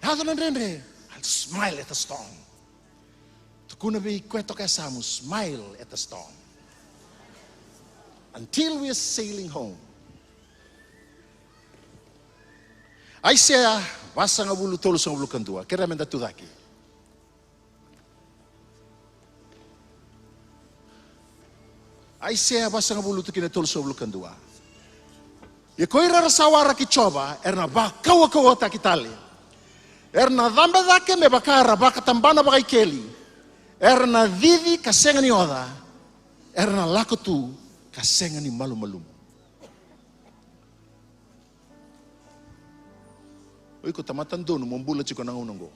Hado na rendre, I'll smile at the storm. Tukuna bi kweto kaya samu, smile at the storm. Until we are sailing home. Isaiah basa nga bulu tolo sa bulu kandua. Kira menda tudaki. Isaiah basa nga bulu tukina tolo sa bulu kandua. Ye koira rasawara kichoba erna ba kawa ta kitali. Erna dhambe dake me bakara baka tambana baka ikeli. Erna didi kasenga ni oda. Erna lako tu kasenga ni malu-malu. Oi ko tamatan dono mombula chiko nang unongo.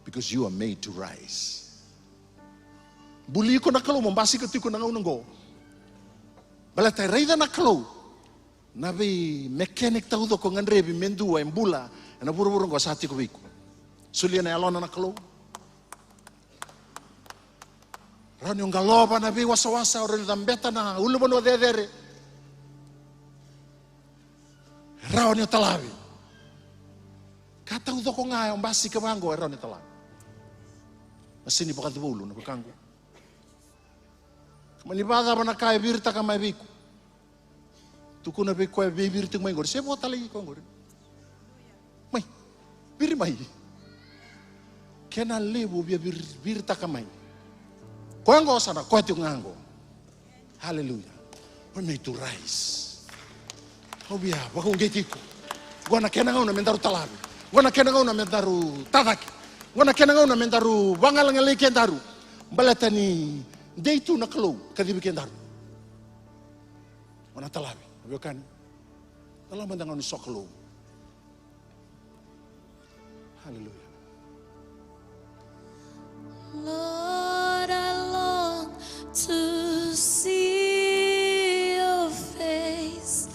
Because you are made to rise. Buli ko nakalo mombasi ko tiko nang unongo. Balatai reida nakalo. Nabi mechanic tahu ko nganrebi mendua embula na buru-buru ko sati ko biku. Sulia na alona nakalo. Ran yung galoba na bi wasa-wasa orin dambeta na ulubon wa dedere. Raon yung talawi. Kata udo ko nga yung basi ka bango raon yung talawi. Masini pa katibulo na pagkanggo. Manibada ba na kaya birta ka may biku. Tuko na biku ay bibirta may ngor. Siya mo talagi ko ngor. May, biri may. Kaya na lebo biya birta ka may. Kuango sana, kuati ngango. Hallelujah. We're made to rise. Obia, bakong getiko. Gua na kena ngau na mentaru talabi. Gua na kena ngau na mentaru tadaki. Gua na kena ngau na mentaru bangal ngalai kendaru. Balatani deitu na kalo kadibi kendaru. Gua na talabi. Abikan. Kalau mendangan ni soklo. Hallelujah. Lord, I long to see your face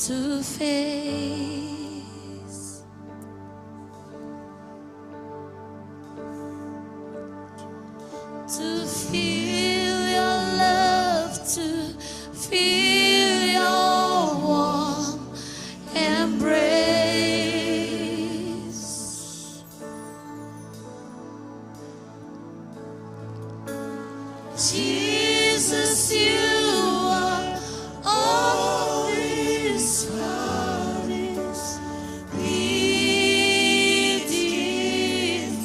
to face. To feel your love, to feel your warm embrace. Jesus, you are all this world is needing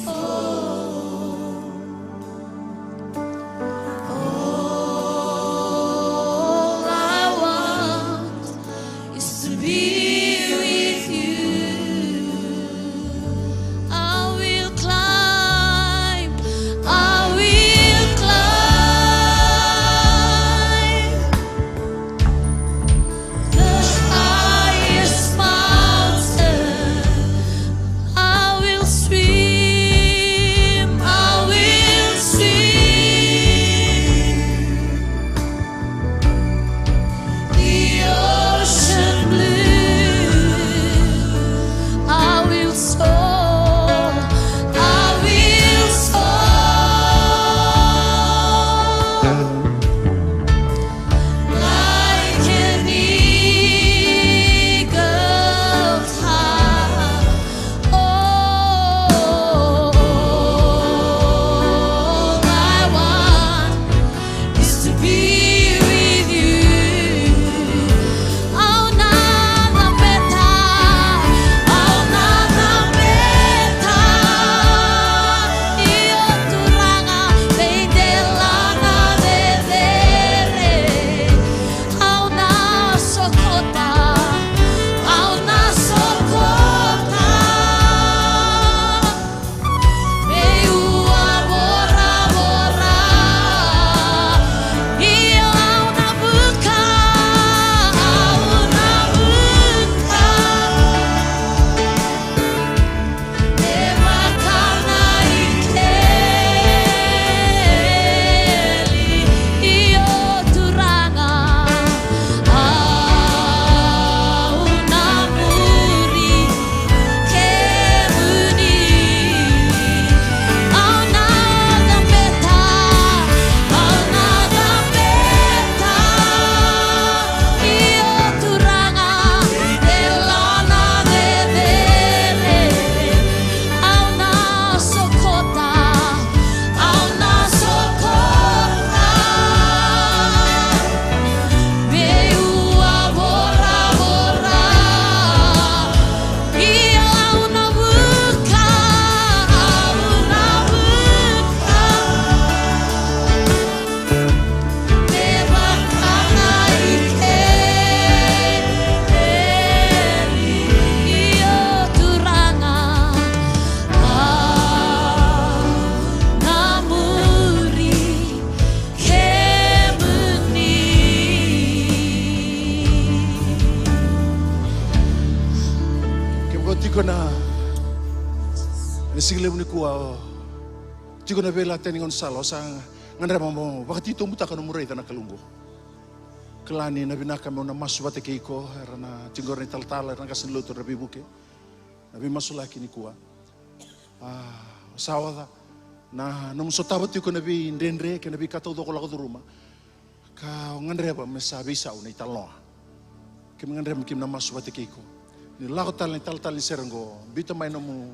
for. All I want is to be with you. I will climb lebu ni kuwa tigo na vela teningon salo sa ngandra mo wakati itu mutaka no murai na kalungo kelani na binaka mo na masu bate keiko rana tingor ni taltal rana kasin lutur rabi buke nabi masulaki ni kuwa sawada na nung sotaba tiko nabi ndendre ke nabi katau do ko lago ruma ka ngandra ba mesabi sa unai taloa ke ngandra mkim na masu bate keiko ni lago tal ni serengo bito mai no mu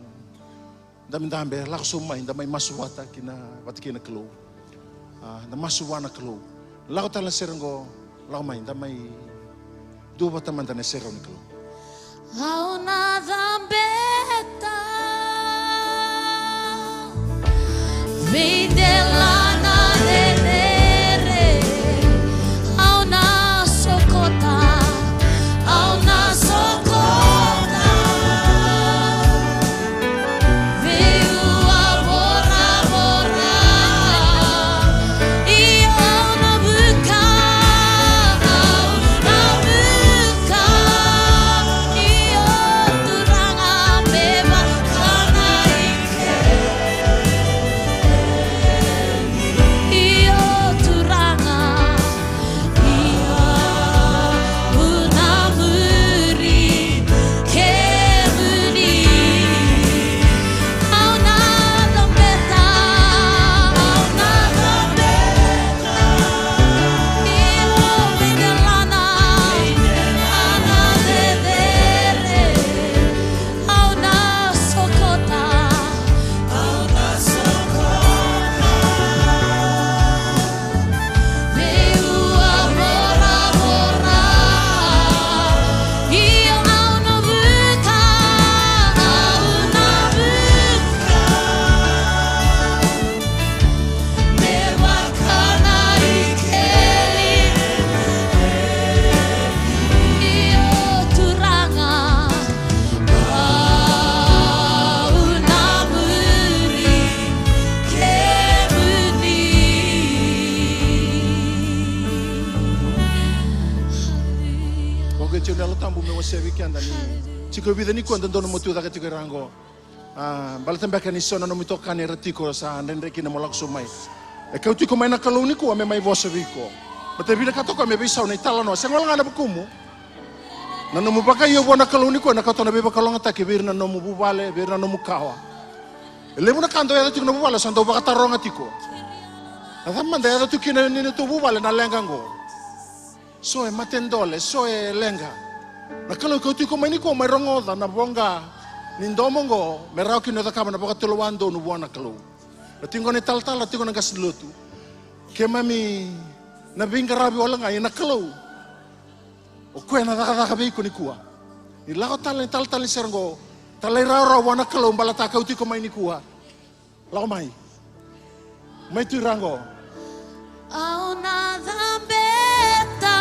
dami-dami langsung main damai masuwata kina watikina kelo na masuwana kelo lago tala serengo lago main damai dua teman dan serong kelo Hauna dhambeta Videlana dedere Hauna sokota Hauna sokota Tiko vida ni kuan dono motu da tiko rango. Balatemba kan iso no mito kan eratiko sa ndendre kina molak sumai. E kau tiko mai na kalau ni ku ame mai vosa viko. Bate vida ka toko me bisa na itala no. Sengol ngana bukumu. Na no mubaka yo bona kalau ni ku na ka tona beba kalau ngata ke bir na no mubale, bir na no mukawa. Lemu na kando ya tiko no mubale santo baka taronga tiko. Ada manda ya tiko ni ni tu mubale na lengango. So e matendole, so e lenga. Na kalau kau tiko mai ni ko mai rongoda na bonga nindomongo merau kino da kama na boka tuluando no buana kalau. Na tingo ni tal tingo na gaslutu. Ke mami na binga rabi wala ngai na kalau. O ko na da be ko ni kuwa. Ni lago tal ni serengo. Talai ra wana kalau balata kau tiko mai ni kuwa. Lago mai. Mai tu rango. Au nada beta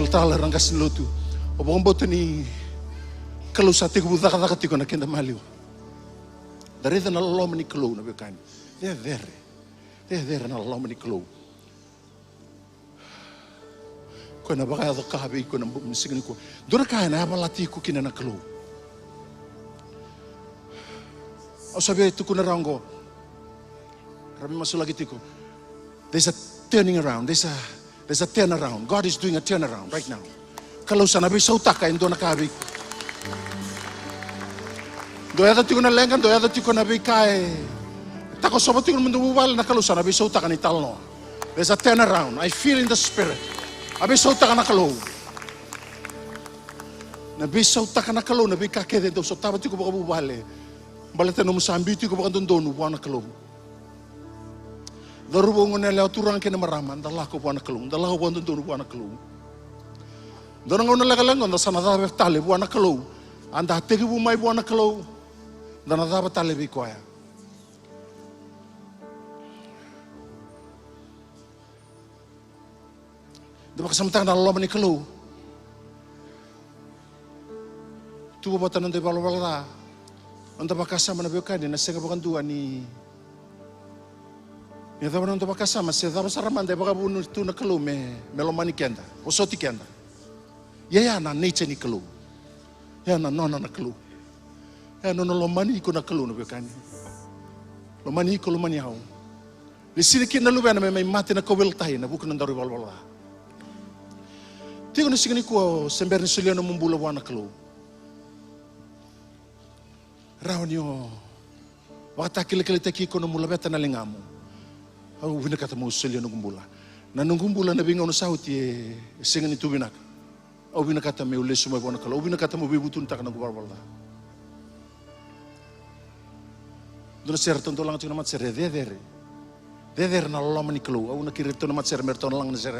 tala rangkas lotu. Obong boto ni kalau sate ku buta kata tiko na kenda maliu. Dari na lolo ni kalau na bekan. Dia there na lolo ni kalau. Ko na baka do kabe ko na musigni ko. Dora ka na balati ko kina na kalau. O sabi tu ko na rango. Rami masulagi tiko. There's a turning around. There's a turnaround. God is doing a turnaround right now. Kalau sana bisa utaka indo na kabi. Doya tiko na lengan, doya tiko na bikai. Tako sobat tiko mundu bubal na kalau sana bisa utaka ni talno. There's a turnaround. I feel in the spirit. Bisa utaka na kalau. Na bisa utaka na kalau na bika kede do so tabat tiko baka bubale. Balete no musambi tiko baka dondonu buana kalau. Darubo ngone leo turang kene maraman dalako buana kalau. Dalako buana dondonu buana kalau. Dorang ngone lagalang onda sana da tale buana kalau. Anda tegi bumai buana kalau. Dan ada apa tale bikoya. Dua kesamtang dalam lomba ni kalau. Tu bapa nanti balu-balu Anda bakasa mana biokan ni nasi kabukan dua ni. Ni tahu nanti bakasa masih tahu saraman deh baka bunu tu nak kalau melomani kenda, osoti kenda. Ya na nature ni kalau. Ya na nona na kalau. Ya nona lomani ko na kalau na biokan. Lomani ko lomani hau. Di sini kita lu bena memang mati na kowel tahi na bukan nanti balu-balu. Tiga nasi ni ko sember ni sulian membula wana kalau. Raunyo, waktu kili-kili teki kono mula beta na lingamu. Aku bina kata mau selia nungumbula. Na nungumbula na binga unusahuti sengen itu binak. Aku bina kata me ule sumai bona kalau. Aku bina kata mau bibutun tak na gubarbalda. Dona ser tonto lang cina mat ser deder na lama ni kalau. Aku nak kiri tonto mat ser merton lang na ser.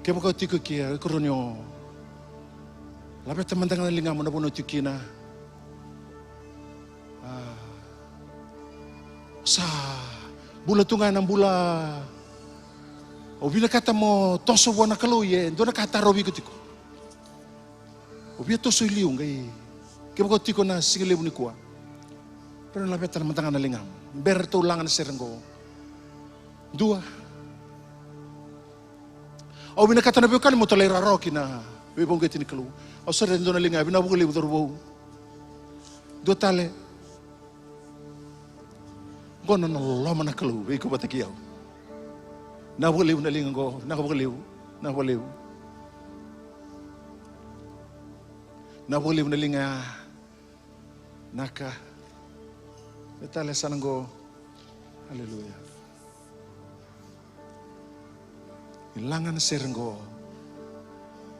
Kebo kau tiku kia koronyo. Labe teman tangan lingamu na bono tikina. Sa bula tunga ng bula o bila kata mo toso buwan na kalau ye do na kata robi ko tiko o bia toso iliung kay kaya ko tiko na sige lebu ni kuwa pero labeta na matanga na lingam berto lang na serenggo dua o bina kata na biukan mo tolera roki na bibong gati ni kalau o seren do na lingam binabugo lebu torbo dua tale Kono na lama na kalau, iko batakiyaw. Naboliw na lingang ko, nakaboliw. Naboliw na linga, naka. Detale sanang ko, haleluya. Ilangan na serang ko.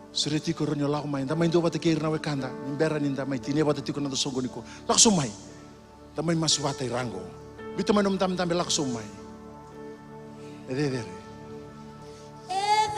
Suriti ko rin yung lako main. Damay do batakir na wekanda. Nimbera ninda may tinia batatiko na dosongo niko. Laksumay. Damay maswatay rango. Bito man tam belak sumai. Edere. Yeah.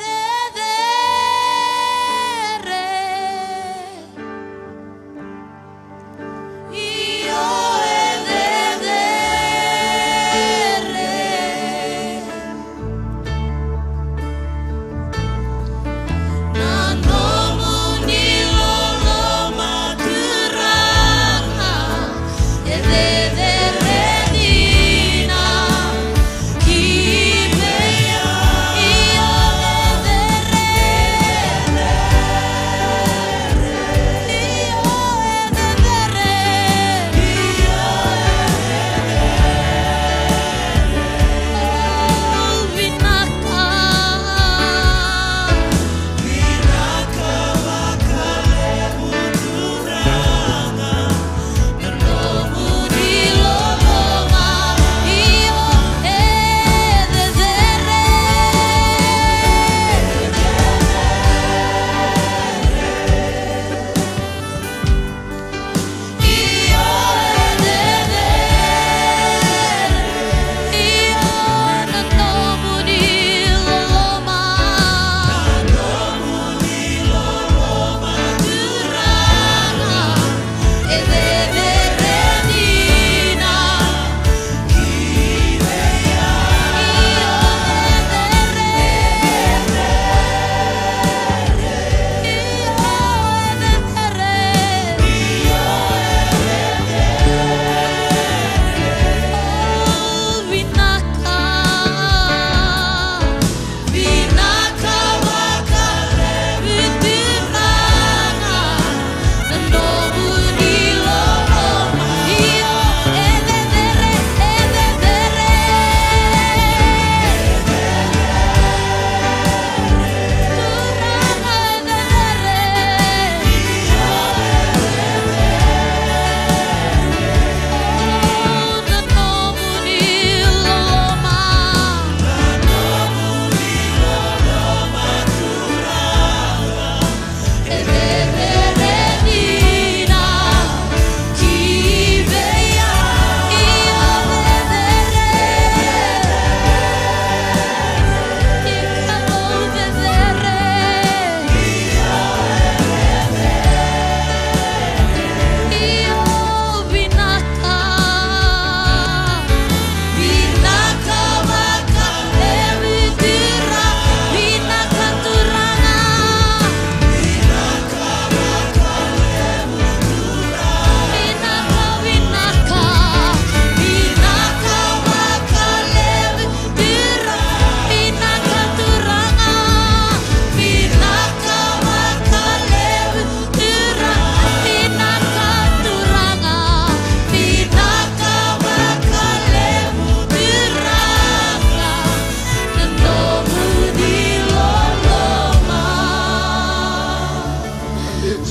lebu.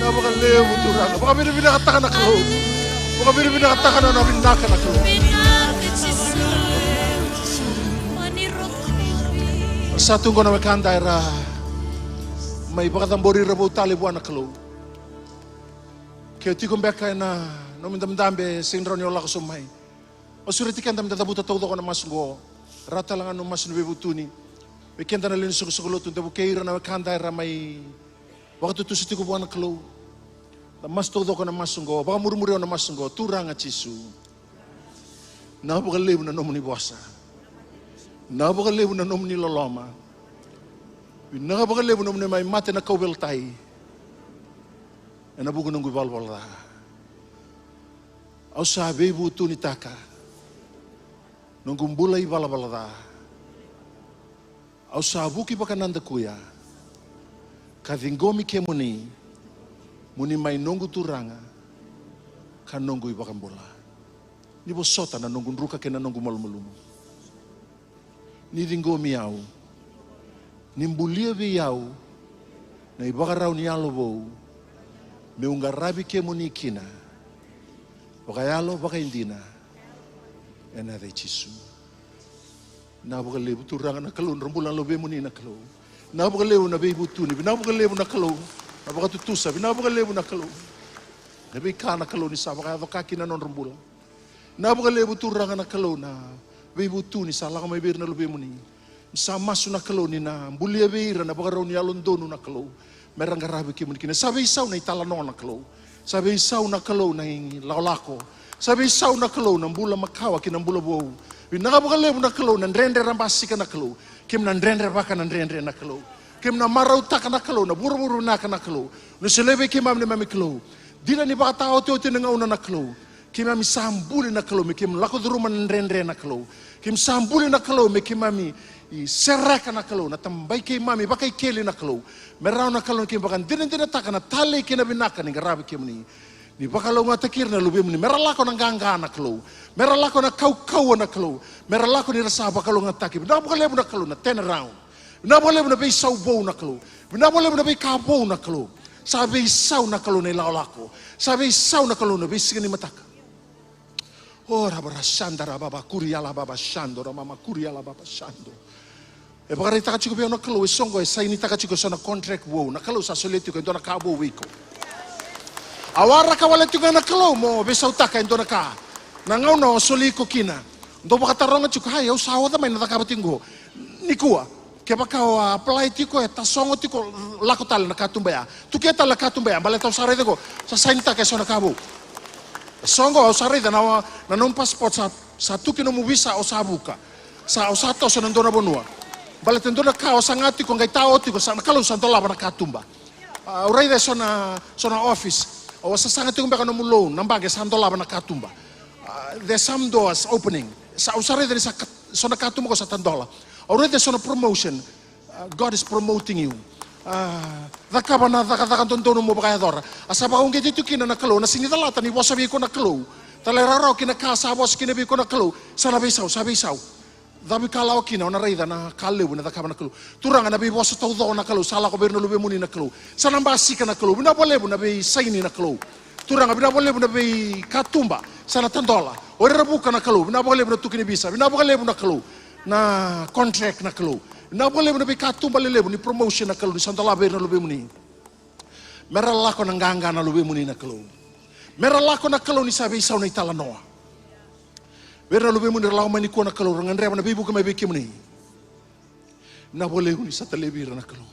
Napakalebu turang. Baka binakatakan na kalo. Baka binakatakan na nabinaka na kalo. Satu ko na makanda era may bakatambori rabo talibu anak kalo. Kaya tikom beka na nomindamdambe sindron yola kusumay. O suritikan dam tatabuta todo ko na masgo. Rata lang ano mas nubebutuni. Wikenda na lin sukulot tabu keira na makanda era may waktu tu sitiku buana kalo. Mas todo ko na masgo. Baka murmuri na masgo turang at Jisu. Napakalebu na nomuni buasa. Napakalebu na nomuni loloma. Napakalebu na nomuni may mate na kaubeltay. E nabugo ng gubalwala. Au sabi buto ni taka. Nung gumbulay balabalada. Au sabuki pakananda kuya. Kadingomi ke muni. Muni may nongu turanga. Kanongu ibakambula. Ni bosota na nongu nruka ke na nongu malumulumu. Ni dingomi yau. Nimbulia bi yau. Na ibakarau ni alobou. Meungarabi ke munikina. Bakayalo bakayindina. Ena de Jisu. Na bakalebu turanga na kalun rambulan lobe muni na kalo. Na bakalebu na be butuni, na bakalebu na kalo. Na bakatutusa, na bakalebu na kalo. Na be kana kalo ni sa bakaya kaki na non rambulan. Na bakalebu turanga na kalo na be butuni sa laka may bir na lobe muni. Sa masu na kalo ni na bulia beira na bakarau ni alondonu na kalo. Merang garabi ke mungkin. Sabi isaw na italanon na kalo. Sabi isaw na kalo na laolako. Sabi isaw na kalo na bula makawa kinambula buo. Binakabukalebu na kalo na ndrendre rambasi ka na kalo. Kim na ndrendre baka na ndrendre na kalo. Kim na marauta ka na kalo na buru-buru na ka na kalo. Nusilebe kim am ni mami kalo. Dila ni baka tao teo teo nga una na kalo. Kim ami sambuli na kalo. Kim lako duruma na ndrendre na kalo. Kim sambuli na kalo. Kim ami seraka na kalo. Na tambay kay mami baka ikeli na kalo. Merau na kalon kim bakan din taka na tali kina binaka ni garabi kim ni bakalo nga takir na lubi ni meralako na ganga na kalo meralako na kau na kalo meralako ni rasa bakalo nga takip na bakalebu na kalo na turn around na bakalebu na bay saubo na kalo na bakalebu na bay kabo na kalo sabi saw na kalo na ilalako sabi saw na kalo na bay sigani mataka ora barasanda baba kuriala baba shando mama kuriala baba shando. E bakari taka chiko na kalo songo e saini taka chiko sana contract wo na kalo sa soleti ko ndo na kabo wiko. Awara ka wala tuga na kalo mo besau taka ndo na ka. Na ngau no soli ko kina. Ndo baka taronga chiko hai au sawa da mai na taka batingo. Nikua ke baka apply tiko e tasongo tiko lako tal na katumba ya. Tu ke tal na katumba ya bale tau sare ko sa saini taka sana kabo. Songo au sare da na non passport sa tukino mo visa o sabuka. Sa o sato sa ndo na bonua. Bale tendo na kao sangati ko ngai tao tiko sa nakalo sa dola na katumba. Urai de sona office. O sa sangati ko beka no mulo nambage sa dola na katumba. There's some doors opening. Sa usare de sa sona katumba ko sa tandola. Urai de sona promotion. God is promoting you. Daka bana daka tontono mo baka dora. Asa ba kung giti kina na kalo na sinidalata ni wasabi ko na kalo. Taleraro kina ka sa boss kina bi ko na kalo. Sabi saw. Dabi kalau kina na raida na kaleu na dakaba na kalu. Turanga na bi bosa tau do na kalu sala ko berno lube muni na kalu. Sanambasi ka na kalu. Bina boleh na bi saini na kalu. Turanga bina boleh na bi katumba sana tandola. Ore rebuka na kalu. Bina boleh na tukini bisa. Bina boleh na kalu. Na contract na kalu. Bina boleh na bi katumba lelebu ni promotion na kalu ni sandola berno lube muni. Meralako na nganga na lube muni na kalu. Meralako na kalu ni sabi isaw na italanoa. Vera lube muni lau mani ko na kalo rangan reba na bibu ka may biki muni. Na boleh ni sa talebira na kalo.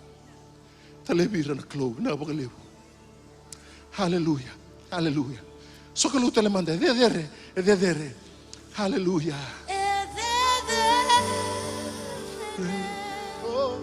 Talebira na kalo na boleh. Hallelujah. Hallelujah. So kalo telemanda edere. Hallelujah. Oh,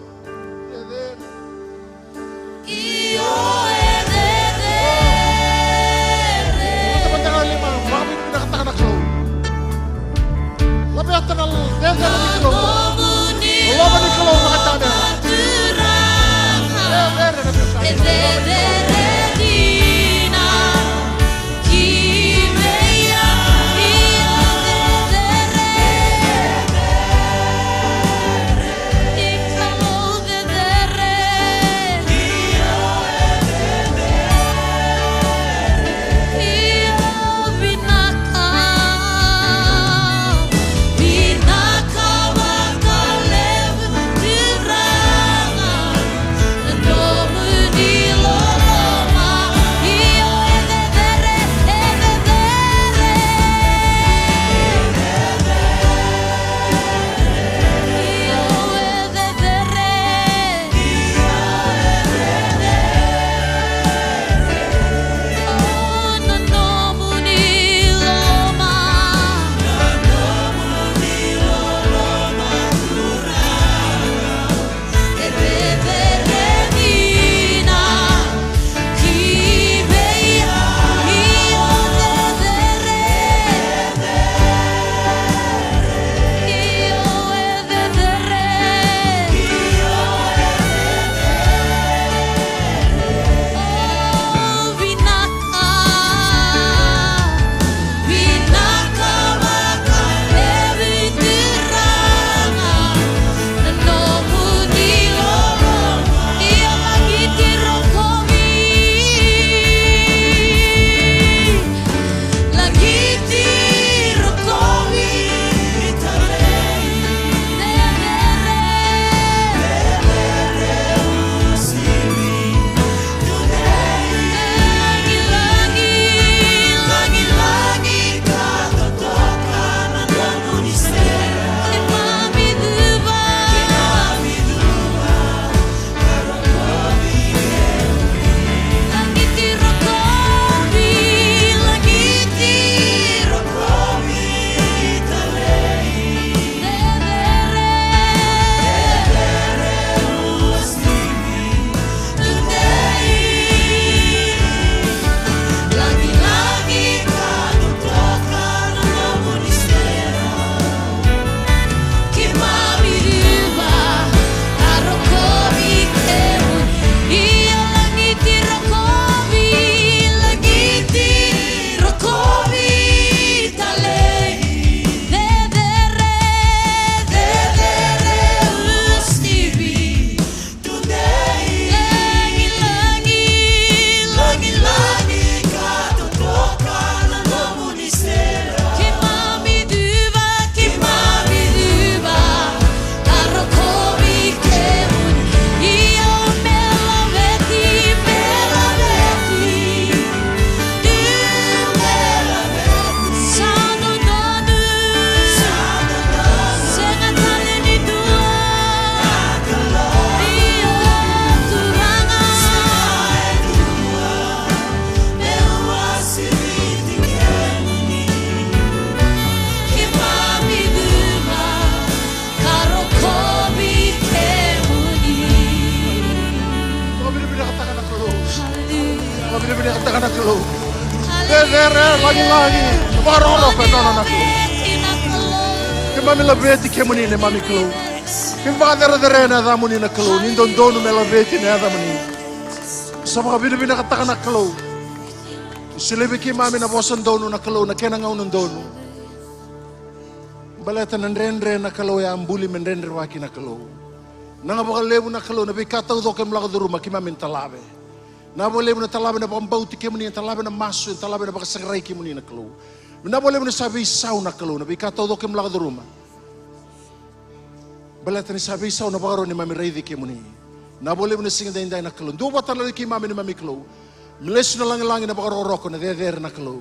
kalau. Kami bini katakan kalau. Dere lagi. Barolo ka nono na kalau. Kami labeti kemuni ne mami kalau. Kami dere na damuni na kalau. Nindon donu me labeti na damuni. Sama kami bini katakan kalau. Silebe ki mami na bosan donu na kalau na kena ngau nun donu. Baleta na renre na kalau ya ambuli men renre waki na kalau. Nanga bakal lebu na kalau na bikata udo kem laga duruma ki mami talabe. Na boleh lebu na talabe na pambauti kemuni talabe na masu talabe na bakasagray kemuni na kalau. Na boleh lebu na sabi isaw na kalau na bikata udo kem laga duruma. Baleta ni sabi isaw na bakaro ni mami reidi kemuni. Na boleh lebu na singinday na kalau. Dua batala ki mami ni mami kalau. Meles na langi na bakaroroko na deder na kalau.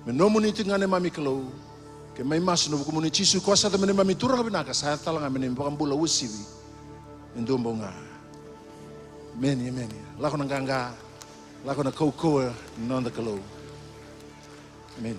Menomuni tingane mami kalau. Ke mai mas no komuni chisu kuasa te meni mami turang binaka saya talanga meni bakambula usiwi. Ndombonga. Meni. Lako na ganga. Lako na koukoa nonda kalau. Amen.